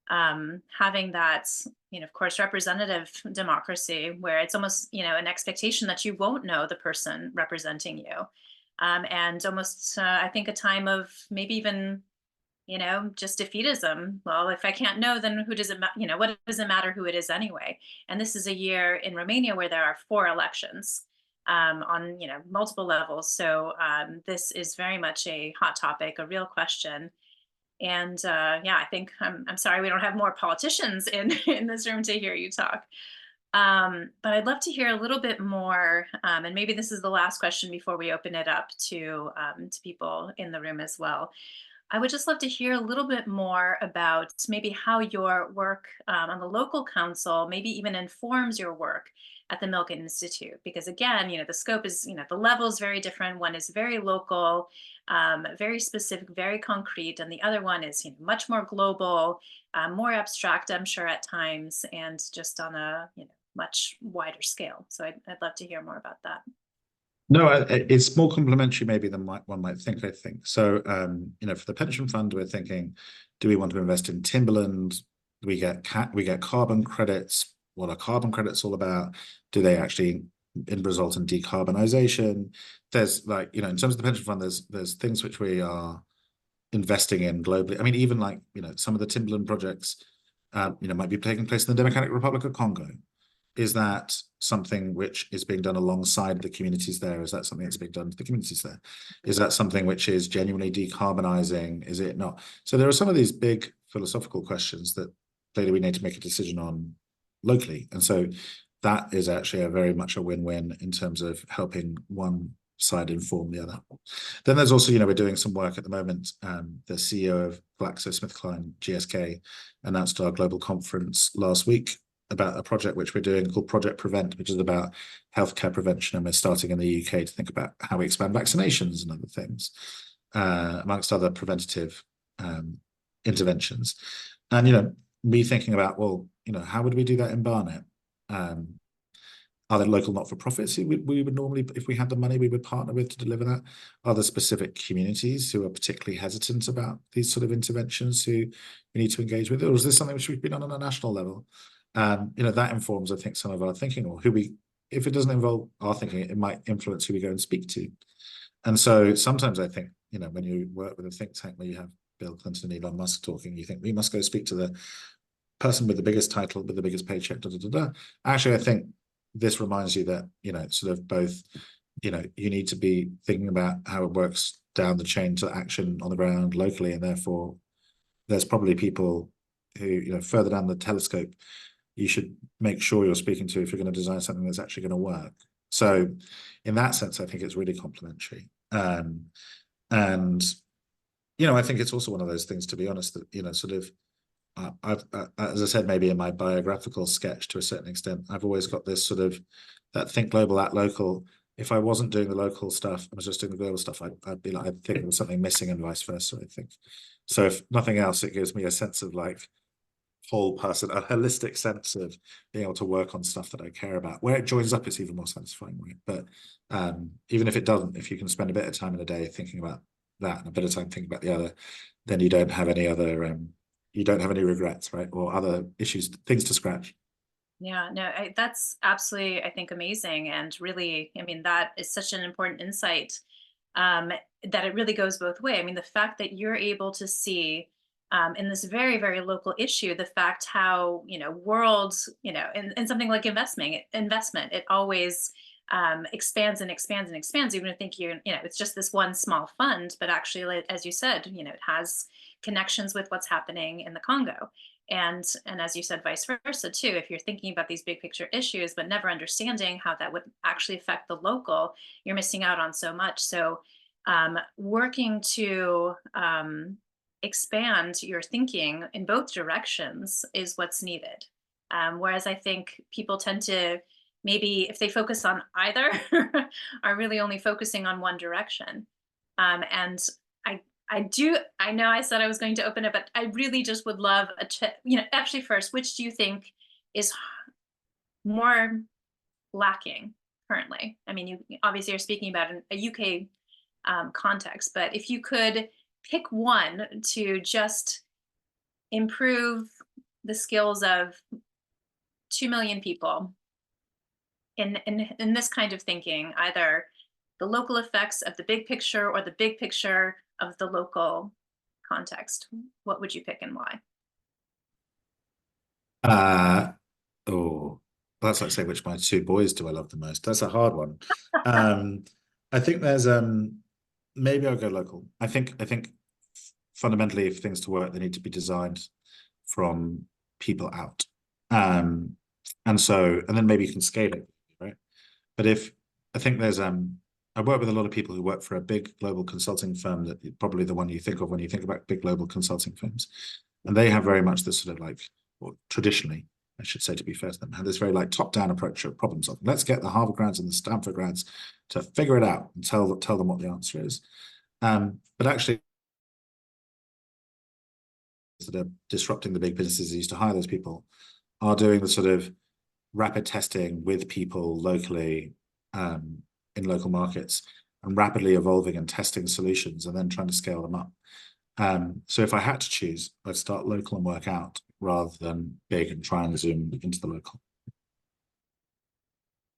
having that, of course, representative democracy, where it's almost, an expectation that you won't know the person representing you, and almost, I think, a time of maybe even just defeatism. Well, if I can't know, then who does it what does it matter who it is anyway? And this is a year in Romania where there are 4 elections on multiple levels. So this is very much a hot topic, a real question. And yeah, I think I'm sorry we don't have more politicians in in this room to hear you talk. But I'd love to hear a little bit more, and maybe this is the last question before we open it up to people in the room as well. I would just love to hear a little bit more about maybe how your work on the local council maybe even informs your work at the Milken Institute. Because again, the scope is, the level is very different. One is very local, very specific, very concrete, and the other one is much more global, more abstract, I'm sure at times, and just on a much wider scale. So I'd love to hear more about that. No, it's more complementary maybe than one might think, I think. So, for the pension fund, we're thinking, do we want to invest in timberland? We get carbon credits. What are carbon credits all about? Do they actually result in decarbonization? There's in terms of the pension fund, there's things which we are investing in globally. I mean, even some of the timberland projects, might be taking place in the Democratic Republic of Congo. Is that something which is being done alongside the communities there? Is that something that's being done to the communities there? Is that something which is genuinely decarbonizing? Is it not? So there are some of these big philosophical questions that clearly we need to make a decision on locally. And so that is actually very much a win-win in terms of helping one side inform the other. Then there's also, we're doing some work at the moment. The CEO of GlaxoSmithKline, GSK, announced our global conference last week about a project which we're doing called Project Prevent, which is about healthcare prevention. And we're starting in the UK to think about how we expand vaccinations and other things, amongst other preventative interventions. And, me thinking about, well, how would we do that in Barnet? Are there local not-for-profits we would normally, if we had the money, we would partner with to deliver that? Are there specific communities who are particularly hesitant about these sort of interventions who we need to engage with? Or is this something which we've been on a national level? That informs, I think, some of our thinking, or if it doesn't involve our thinking, it might influence who we go and speak to. And so sometimes I think, when you work with a think tank where you have Bill Clinton and Elon Musk talking, you think we must go speak to the person with the biggest title, with the biggest paycheck, da, da, da, da. Actually, I think this reminds you that, sort of both, you need to be thinking about how it works down the chain to action on the ground locally. And therefore, there's probably people who, further down the telescope, you should make sure you're speaking to if you're going to design something that's actually going to work. So in that sense, I think it's really complementary. And, I think it's also one of those things, to be honest, that, sort of, I've, as I said, maybe in my biographical sketch to a certain extent, I've always got this sort of that think global, act local. If I wasn't doing the local stuff, I was just doing the global stuff, I'd be like, I think there was something missing and vice versa, I think. So if nothing else, it gives me a sense of whole person, a holistic sense of being able to work on stuff that I care about. Where it joins up, it's even more satisfying, right? But even if it doesn't, if you can spend a bit of time in a day thinking about that and a bit of time thinking about the other, then you don't have any other, you don't have any regrets, right? Or other issues, things to scratch. Yeah, no, that's absolutely, I think, amazing. And really, I mean, that is such an important insight, um, that it really goes both way. I mean, the fact that you're able to see in this very, very local issue, the fact how, worlds, in something like investment, it always expands and expands and expands. Even if think it's just this one small fund, but actually, as you said, it has connections with what's happening in the Congo. And as you said, vice versa too. If you're thinking about these big picture issues but never understanding how that would actually affect the local, you're missing out on so much. So working to expand your thinking in both directions is what's needed. Whereas I think people tend to, maybe if they focus on either, are really only focusing on one direction. And I know I said I was going to open it, but I really just would love actually first, which do you think is more lacking currently? I mean, you obviously are speaking about a UK context, but if you could pick one to just improve the skills of 2 million people in this kind of thinking, either the local effects of the big picture or the big picture of the local context, what would you pick and why? Oh, that's like saying which my two boys do I love the most. That's a hard one. I think there's maybe I'll go local. I think fundamentally, if things to work, they need to be designed from people out. And then maybe you can scale it, right? But I think there's I work with a lot of people who work for a big global consulting firm, that probably the one you think of when you think about big global consulting firms. And they have very much this sort of like, well, traditionally, I should say, to be fair to them, have this very like top-down approach to problem solving. Let's get the Harvard grads and the Stanford grads to figure it out and tell them what the answer is. But actually, that are disrupting the big businesses that used to hire those people are doing the sort of rapid testing with people locally, in local markets, and rapidly evolving and testing solutions and then trying to scale them up. So if I had to choose, I'd start local and work out rather than big and try and zoom into the local.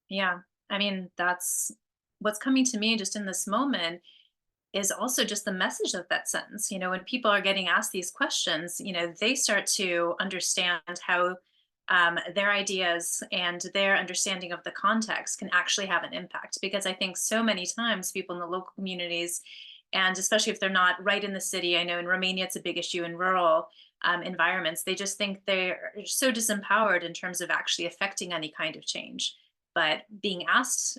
Yeah, I mean, that's what's coming to me just in this moment is also just the message of that sentence. When people are getting asked these questions, they start to understand how their ideas and their understanding of the context can actually have an impact. Because I think so many times people in the local communities, and especially if they're not right in the city, I know in Romania it's a big issue in rural environments, they just think they're so disempowered in terms of actually affecting any kind of change. But being asked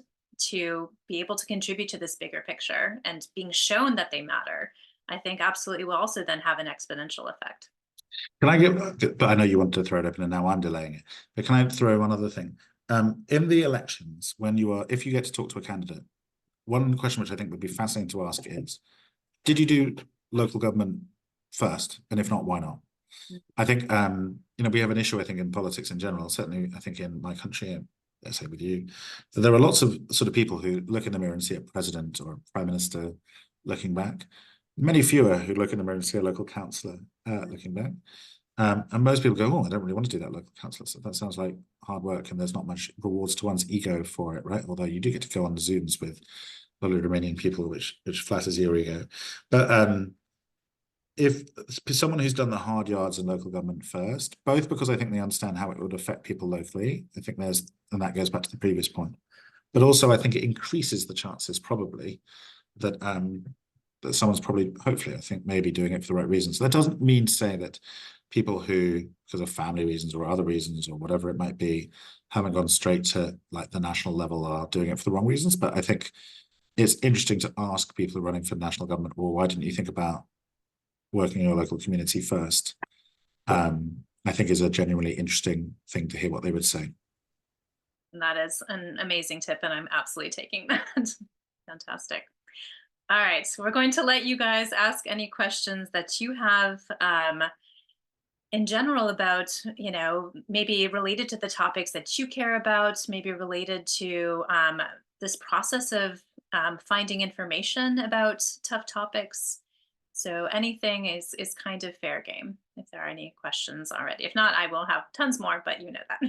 to be able to contribute to this bigger picture and being shown that they matter, I think absolutely will also then have an exponential effect. Can I but I know you want to throw it open and now I'm delaying it, but can I throw one other thing? In the elections, if you get to talk to a candidate, one question which I think would be fascinating to ask is, did you do local government first? And if not, why not? I think, we have an issue, I think, in politics in general, certainly, I think in my country, let's say with you, that there are lots of sort of people who look in the mirror and see a president or a prime minister looking back. Many fewer who look in the mirror and see a local councillor looking back. And most people go, oh, I don't really want to do that local councillor. So that sounds like hard work and there's not much rewards to one's ego for it, right? Although you do get to go on Zooms with lovely Romanian people, which flatters your ego. But if someone who's done the hard yards in local government first, both because I think they understand how it would affect people locally, I think and that goes back to the previous point, but also I think it increases the chances probably that that someone's probably, hopefully, I think, maybe doing it for the right reasons. So that doesn't mean to say that people who, because of family reasons or other reasons or whatever it might be, haven't gone straight to like the national level are doing it for the wrong reasons. But I think it's interesting to ask people who are running for national government, well, why didn't you think about working in your local community first? I think is a genuinely interesting thing to hear what they would say. And that is an amazing tip, and I'm absolutely taking that. Fantastic. All right, so we're going to let you guys ask any questions that you have in general about, maybe related to the topics that you care about, maybe related to this process of finding information about tough topics. So anything is kind of fair game if there are any questions already. If not, I will have tons more, but you know that.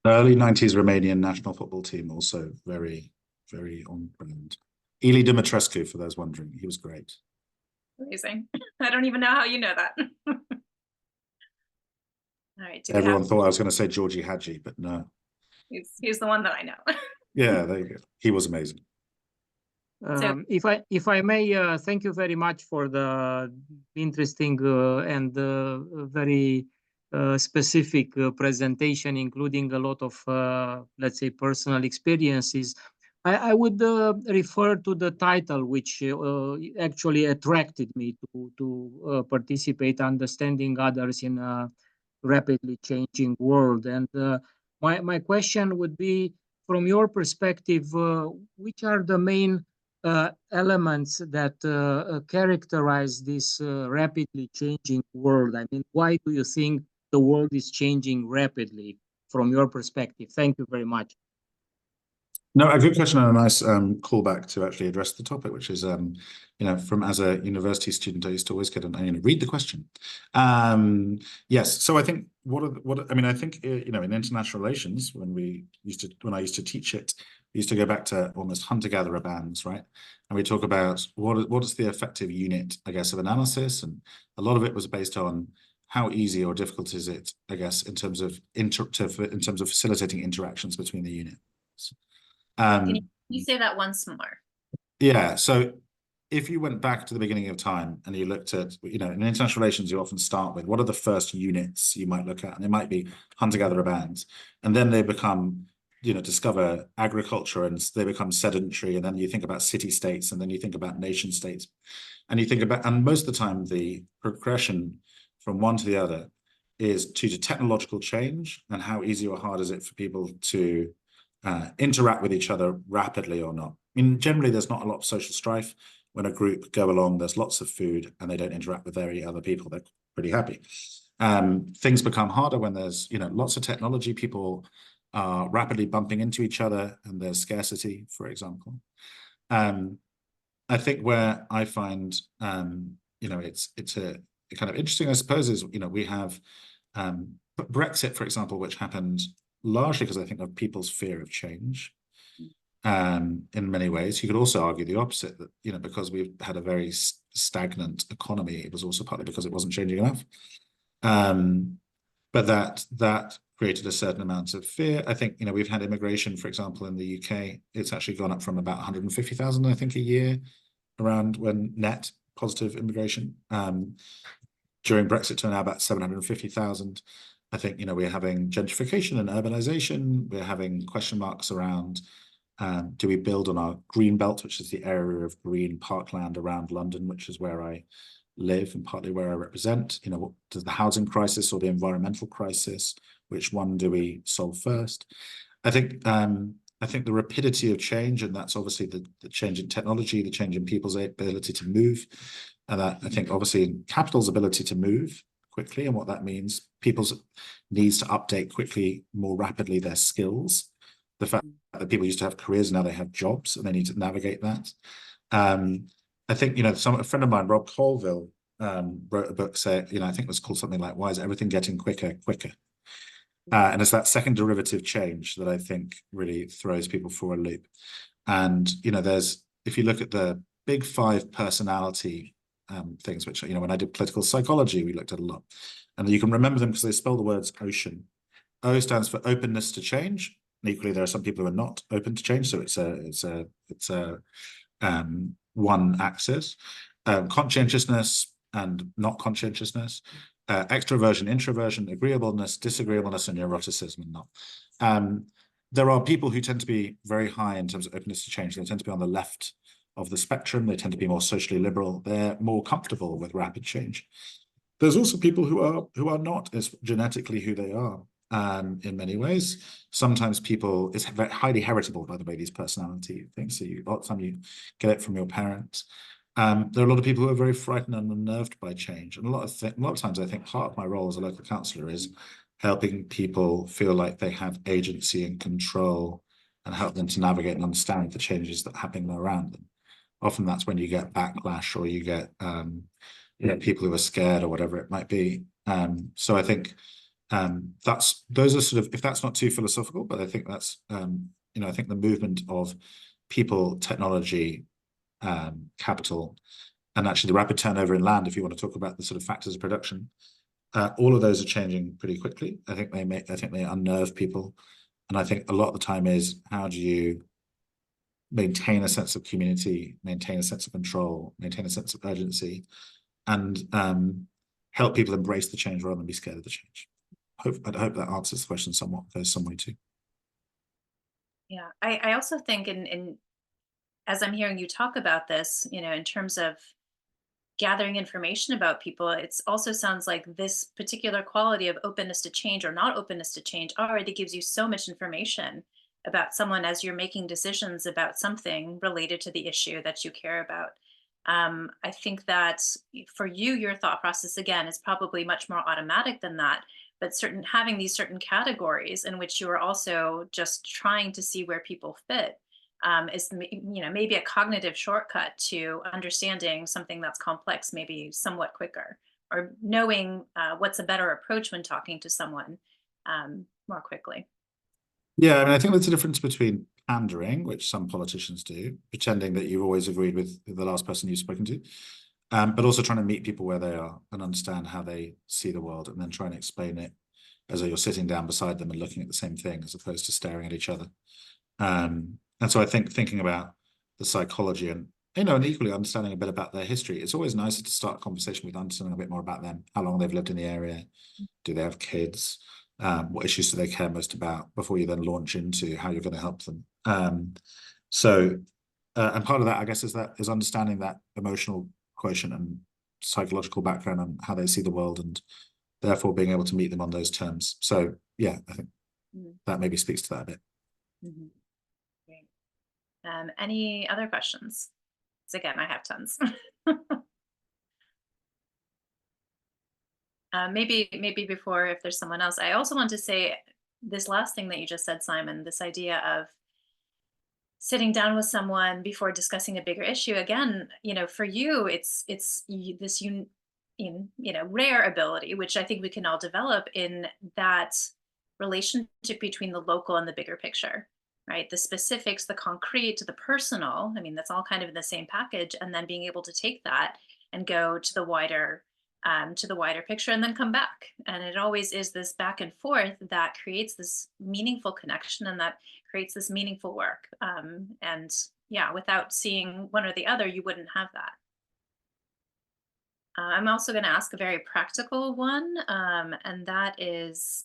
The early 90s Romanian national football team also very, very on brand. Ili Dumitrescu, for those wondering, he was great. Amazing. I don't even know how you know that. All right. Everyone thought I was going to say Georgie Hadji, but no. He's the one that I know. Yeah, there you go. He was amazing. If I may, thank you very much for the interesting and very specific presentation, including a lot of, let's say, personal experiences. I would refer to the title, which actually attracted me to participate, understanding others in a rapidly changing world. And my question would be, from your perspective, which are the main elements that characterize this rapidly changing world? I mean, why do you think the world is changing rapidly from your perspective? Thank you very much. No, a good question and a nice callback to actually address the topic, which is, from as a university student, I used to always get read the question. Yes, so I think I think in international relations, when I used to teach it, we used to go back to almost hunter-gatherer bands, right? And we talk about what is the effective unit, I guess, of analysis, and a lot of it was based on how easy or difficult is it, I guess, in terms of facilitating interactions between the units. Can you say that once more? Yeah, so if you went back to the beginning of time and you looked at, in international relations, you often start with what are the first units you might look at, and it might be hunter-gatherer bands, and then they become, discover agriculture, and they become sedentary, and then you think about city-states, and then you think about nation-states, and you think about, and most of the time the progression from one to the other is due to technological change and how easy or hard is it for people to interact with each other rapidly or not. I mean, generally, there's not a lot of social strife. When a group go along, there's lots of food and they don't interact with very other people. They're pretty happy. Things become harder when there's, lots of technology. People are rapidly bumping into each other and there's scarcity, for example. I think where I find, it's a kind of interesting, I suppose, is, we have Brexit, for example, which happened largely because I think of people's fear of change. In many ways, you could also argue the opposite, that, because we've had a very stagnant economy, it was also partly because it wasn't changing enough. But that created a certain amount of fear. I think, we've had immigration, for example, in the UK. It's actually gone up from about 150,000, I think, a year around when net positive immigration. During Brexit to now about 750,000. I think, we're having gentrification and urbanization. We're having question marks around, do we build on our green belt, which is the area of green parkland around London, which is where I live and partly where I represent. What does the housing crisis or the environmental crisis, which one do we solve first? I think the rapidity of change, and that's obviously the change in technology, the change in people's ability to move, and that I think obviously capital's ability to move quickly, and what that means, people's needs to update quickly, more rapidly their skills. The fact that people used to have careers, now they have jobs, and they need to navigate that. I think, a friend of mine, Rob Colville, wrote a book, I think it was called something like, Why is Everything Getting Quicker, Quicker? And it's that second derivative change that I think really throws people for a loop. And, if you look at the big 5 personality things, which, when I did political psychology, we looked at a lot. And you can remember them because they spell the words ocean. O stands for openness to change. And equally, there are some people who are not open to change. So it's a one axis. Conscientiousness and not conscientiousness. Extroversion, introversion, agreeableness, disagreeableness, and neuroticism and not. There are people who tend to be very high in terms of openness to change. They tend to be on the left of the spectrum. They tend to be more socially liberal. They're more comfortable with rapid change. There's also people who are not as genetically who they are. In many ways, sometimes it's very highly heritable, by the way, these personality things. So a lot of time you get it from your parents. There are a lot of people who are very frightened and unnerved by change, and a lot of times I think part of my role as a local councillor is helping people feel like they have agency and control, and help them to navigate and understand the changes that are happening around them. Often that's when you get backlash, or you get people who are scared, or whatever it might be. So I think those are sort of, if that's not too philosophical, but I think that's I think the movement of people, technology, capital, and actually the rapid turnover in land, if you want to talk about the sort of factors of production, all of those are changing pretty quickly. I think they unnerve people, and I think a lot of the time is, how do you maintain a sense of community, maintain a sense of control, maintain a sense of urgency, and help people embrace the change rather than be scared of the change. I hope that answers the question somewhat, goes some way too. Yeah, I also think in as I'm hearing you talk about this, in terms of gathering information about people, it also sounds like this particular quality of openness to change or not openness to change already gives you so much information about someone as you're making decisions about something related to the issue that you care about. I think that for you, your thought process, again, is probably much more automatic than that. But having these certain categories in which you are also just trying to see where people fit is maybe a cognitive shortcut to understanding something that's complex, maybe somewhat quicker, or knowing what's a better approach when talking to someone more quickly. Yeah, I mean, I think there's a difference between pandering, which some politicians do, pretending that you've always agreed with the last person you've spoken to, but also trying to meet people where they are and understand how they see the world, and then try and explain it as though you're sitting down beside them and looking at the same thing, as opposed to staring at each other. And so I think thinking about the psychology and, and equally understanding a bit about their history, it's always nicer to start a conversation with understanding a bit more about them, how long they've lived in the area, do they have kids, what issues do they care most about, before you then launch into how you're going to help them. And part of that, I guess, is understanding that emotional quotient and psychological background and how they see the world, and therefore being able to meet them on those terms. So yeah, I think that maybe speaks to that a bit. Great. Any other questions? So again, I have tons. Maybe before, if there's someone else, I also want to say this last thing that you just said, Simon, this idea of sitting down with someone before discussing a bigger issue. Again, for you, it's this rare ability, which I think we can all develop, in that relationship between the local and the bigger picture, right? The specifics, the concrete, the personal. I mean, that's all kind of in the same package, and then being able to take that and go to the wider picture, and then come back. And it always is this back and forth that creates this meaningful connection, and that creates this meaningful work. And yeah, without seeing one or the other, you wouldn't have that. I'm also going to ask a very practical one, and that is,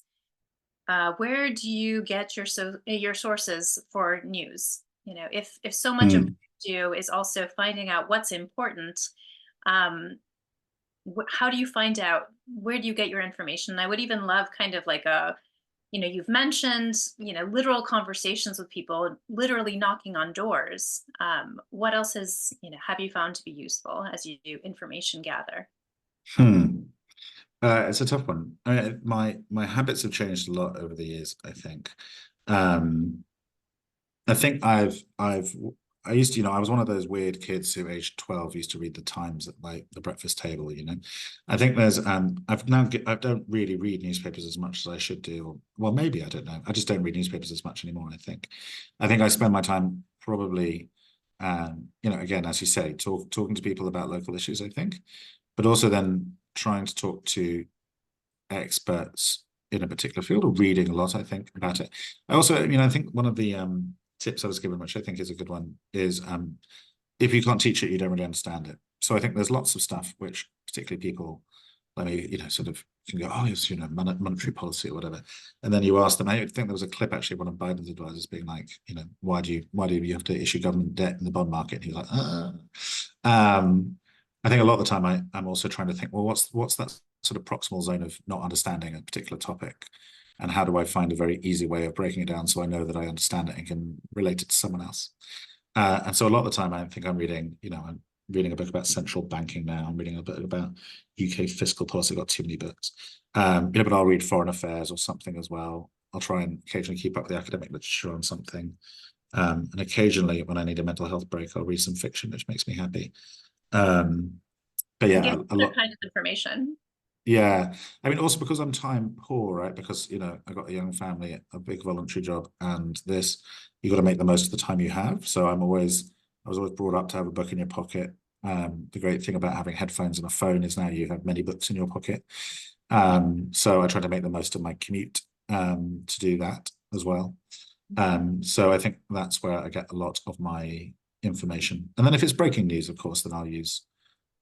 where do you get your sources for news? If so much of what you do is also finding out what's important, how do you find out, where do you get your information? And I would even love kind of like you've mentioned, literal conversations with people, literally knocking on doors. What else have you found to be useful as you do information gather? It's a tough one. My habits have changed a lot over the years, I think. I think I used to, I was one of those weird kids who aged 12 used to read the Times at like the breakfast table, I think there's I don't really read newspapers as much as I should do, or, well, maybe, I don't know. I just don't read newspapers as much anymore, I think. I spend my time probably, again, as you say, talking to people about local issues, I think, but also then trying to talk to experts in a particular field, or reading a lot, I think, about it. I also, I think one of the tips I was given, which I think is a good one, is if you can't teach it, you don't really understand it. So I think there's lots of stuff which particularly people like me, sort of can go, oh, yes, monetary policy or whatever. And then you ask them, I think there was a clip actually, one of Biden's advisors being like, why do you have to issue government debt in the bond market? And he was like, I think a lot of the time I'm also trying to think, well, what's that sort of proximal zone of not understanding a particular topic, and how do I find a very easy way of breaking it down so I know that I understand it and can relate it to someone else? And so a lot of the time I think I'm reading a book about central banking now. I'm reading a book about UK fiscal policy. I've got too many books. But I'll read foreign affairs or something as well. I'll try and occasionally keep up with the academic literature on something. And occasionally, when I need a mental health break, I'll read some fiction, which makes me happy. But yeah, a lot kind of information. Yeah, also because I'm time poor, right? Because I've got a young family, a big voluntary job, and you got to make the most of the time you have. So I was always brought up to have a book in your pocket. The great thing about having headphones and a phone is now you have many books in your pocket. So I try to make the most of my commute to do that as well. So I think that's where I get a lot of my information. And then if it's breaking news, of course, then I'll use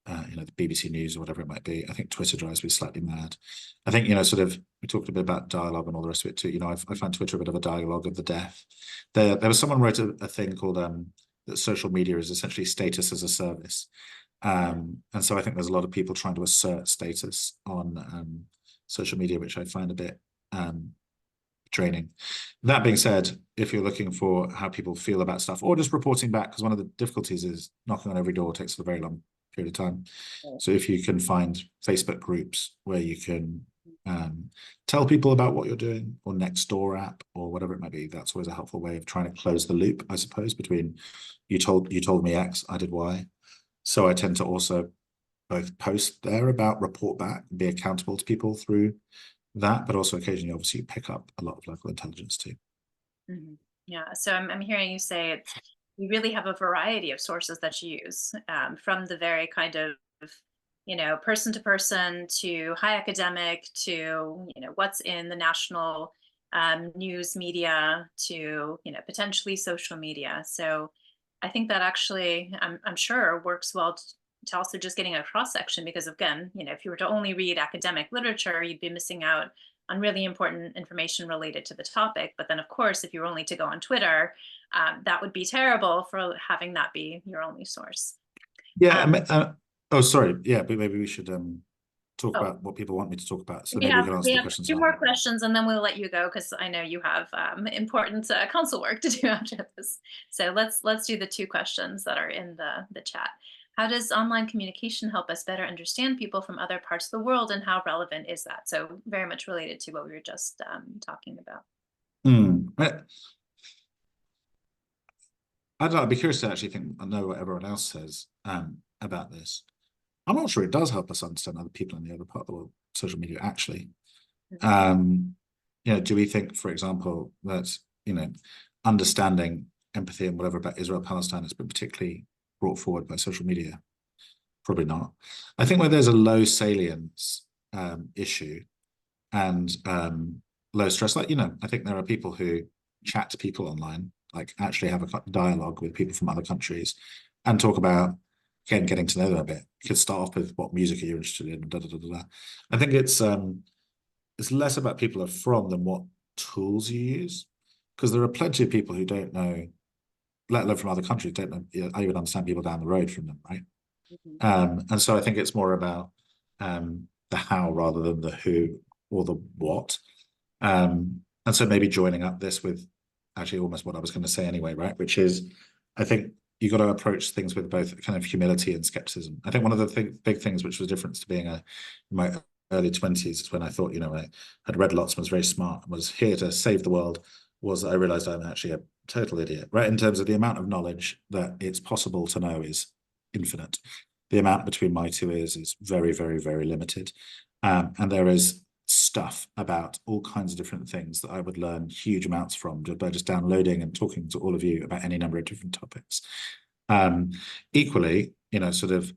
the BBC News or whatever it might be. I think Twitter drives me slightly mad. I think, sort of, we talked a bit about dialogue and all the rest of it too. I find Twitter a bit of a dialogue of the deaf. There was someone wrote a thing called that social media is essentially status as a service. And so I think there's a lot of people trying to assert status on social media, which I find a bit draining. That being said, if you're looking for how people feel about stuff, or just reporting back, because one of the difficulties is knocking on every door takes a very long period of time. So if you can find Facebook groups where you can tell people about what you're doing, or Nextdoor app, or whatever it might be, that's always a helpful way of trying to close the loop, I suppose, between you told me X, I did Y. So I tend to also both post there about, report back, and be accountable to people through that, but also occasionally, obviously, you pick up a lot of local intelligence too. Yeah, so I'm hearing you say you really have a variety of sources that you use, from the very kind of, person to person to high academic to, what's in the national news media to, potentially social media. So I think that actually, I'm sure works well to also just getting a cross section, because again, if you were to only read academic literature, you'd be missing out on really important information related to the topic. But then, of course, if you were only to go on Twitter, that would be terrible for having that be your only source. Yeah. Oh, sorry. Yeah, but maybe we should talk Oh, about what people want me to talk about. So we maybe we have can answer we the have questions two now. more questions, and then we'll let you go, because I know you have important council work to do after this. So let's do the two questions that are in the chat. How does online communication help us better understand people from other parts of the world, and how relevant is that? So very much related to what we were just talking about. I'd be curious to actually know what everyone else says about this. I'm not sure it does help us understand other people in the other part of the world, social media, actually. Do we think, for example, that, understanding empathy and whatever about Israel-Palestine has been particularly brought forward by social media? Probably not. I think where there's a low salience issue and low stress, I think there are people who chat to people online, like actually have a dialogue with people from other countries and talk about, again, getting to know them a bit. You could start off with what music are you interested in, da, da, da, da, da. I think it's less about people are from than what tools you use, because there are plenty of people who don't know, let alone from other countries, don't know, I even understand people down the road from them, right? And so I think it's more about the how rather than the who or the what. And so maybe joining up this with actually almost what I was going to say anyway, right? Which is, I think you've got to approach things with both kind of humility and skepticism. I think one of the big things which was different to being in my early 20s is when I thought, I had read lots and was very smart and was here to save the world, was I realized I'm actually a total idiot, right? In terms of the amount of knowledge that it's possible to know is infinite. The amount between my two ears is very, very, very limited. And there is stuff about all kinds of different things that I would learn huge amounts from by just downloading and talking to all of you about any number of different topics. Equally, sort of,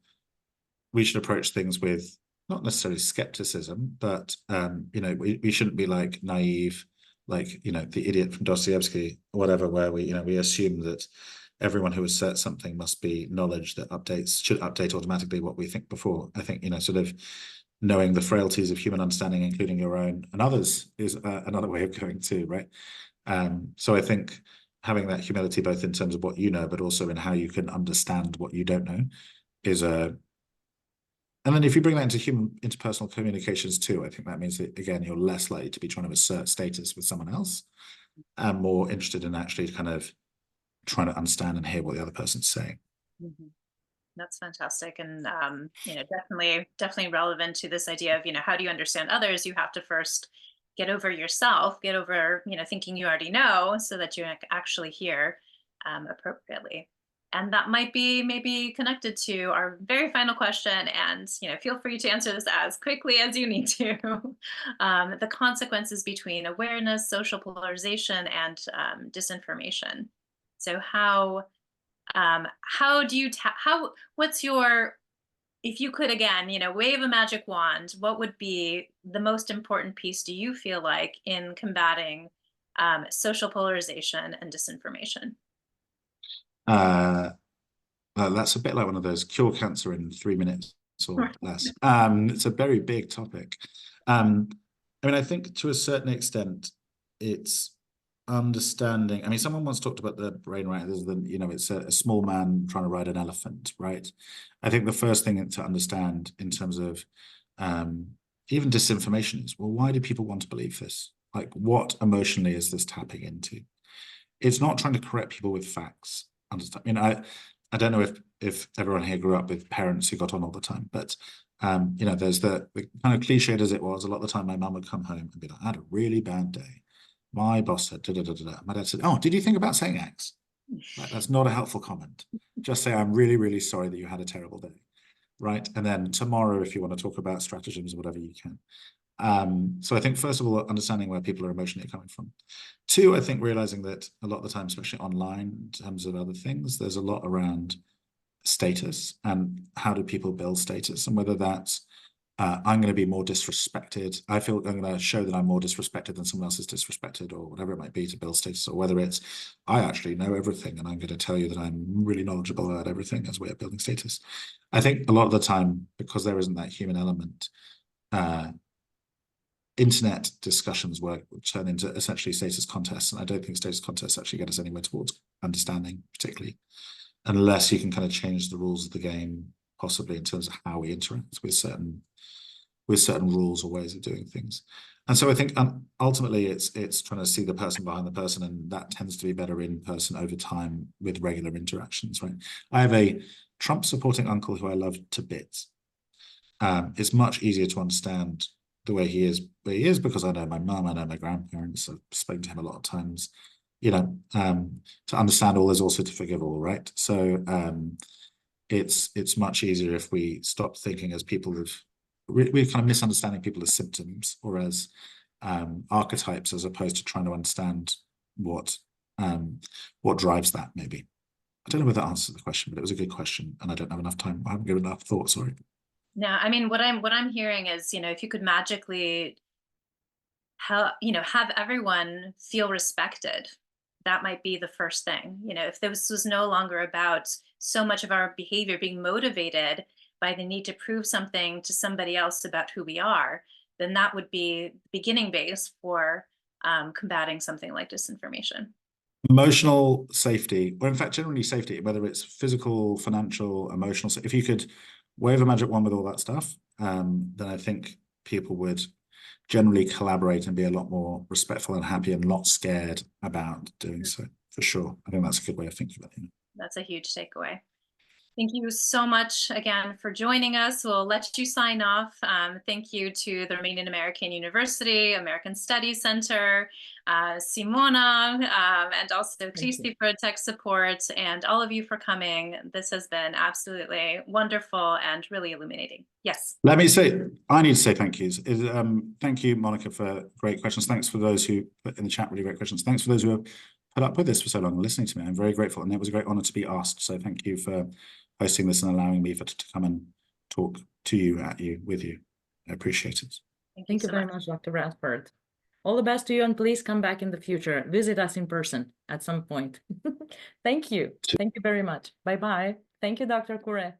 we should approach things with not necessarily skepticism, but we shouldn't be like naive, like the idiot from Dostoevsky or whatever, where we assume that everyone who has said something must be knowledge that should update automatically what we think before. I think sort of knowing the frailties of human understanding, including your own and others, is another way of going too, right? So I think having that humility, both in terms of what you know, but also in how you can understand what you don't know, is a. And then if you bring that into interpersonal communications too, I think that means that, again, you're less likely to be trying to assert status with someone else and more interested in actually kind of trying to understand and hear what the other person's saying. That's fantastic. And, definitely relevant to this idea of, how do you understand others? You have to first get over yourself, get over, thinking you already know, so that you actually hear appropriately. And that might be maybe connected to our very final question. And, feel free to answer this as quickly as you need to. The consequences between awareness, social polarization, and disinformation. So how do you what's your, if you could again wave a magic wand, what would be the most important piece, do you feel like, in combating social polarization and disinformation? That's a bit like one of those cure cancer in 3 minutes or less. It's a very big topic. I think to a certain extent it's understanding. Someone once talked about the brain, right? It's a small man trying to ride an elephant, right? I think the first thing to understand in terms of even disinformation is, well, why do people want to believe this? Like, what emotionally is this tapping into? It's not trying to correct people with facts. Understand? I don't know if everyone here grew up with parents who got on all the time, but there's the kind of cliched as it was, a lot of the time my mum would come home and be like, I had a really bad day. My boss said, da, da, da, da. My dad said, oh, did you think about saying X? Like, that's not a helpful comment. Just say, I'm really, really sorry that you had a terrible day, right? And then tomorrow, if you want to talk about stratagems or whatever, you can. So I think, first of all, understanding where people are emotionally coming from. Two, I think realizing that a lot of the time, especially online, in terms of other things, there's a lot around status and how do people build status, and whether that's I'm going to be more disrespected. I feel I'm going to show that I'm more disrespected than someone else is disrespected, or whatever it might be to build status, or whether it's I actually know everything and I'm going to tell you that I'm really knowledgeable about everything as a way of building status. I think a lot of the time, because there isn't that human element, internet discussions would turn into essentially status contests, and I don't think status contests actually get us anywhere towards understanding, particularly unless you can kind of change the rules of the game, possibly in terms of how we interact with certain rules or ways of doing things. And so I think ultimately it's trying to see the person behind the person, and that tends to be better in person over time with regular interactions, right? I have a Trump supporting uncle who I love to bits. It's much easier to understand the way he is where he is because I know my mum, I know my grandparents, I've spoken to him a lot of times, you know, to understand all is also to forgive all, right? So it's much easier if we stop thinking as people of we're kind of misunderstanding people as symptoms or as archetypes, as opposed to trying to understand what drives that. Maybe I don't know whether that answers the question, but it was a good question, and I don't have enough time. I haven't given enough thought. Sorry. No, I mean, what I'm hearing is, if you could magically have everyone feel respected, that might be the first thing. If this was no longer about so much of our behavior being motivated by the need to prove something to somebody else about who we are, then that would be the beginning base for combating something like disinformation. Emotional safety, or in fact, generally safety, whether it's physical, financial, emotional. So if you could wave a magic wand with all that stuff, then I think people would generally collaborate and be a lot more respectful and happy and not scared about doing so, for sure. I think that's a good way of thinking about it. That's a huge takeaway. Thank you so much again for joining us. We'll let you sign off. Thank you to the Romanian American University, American Studies Center, Simona, and also Cristi for tech support, and all of you for coming. This has been absolutely wonderful and really illuminating. Yes. I need to say thank yous. Thank you, Monica, for great questions. Thanks for those who put in the chat really great questions. Thanks for those who have put up with this for so long and listening to me. I'm very grateful, and it was a great honor to be asked. So thank you for hosting this and allowing me to come and talk to you, with you. I appreciate it. Thank you very much, Dr. Radford. All the best to you, and please come back in the future. Visit us in person at some point. Thank you. Thank you very much. Bye-bye. Thank you, Dr. Kure.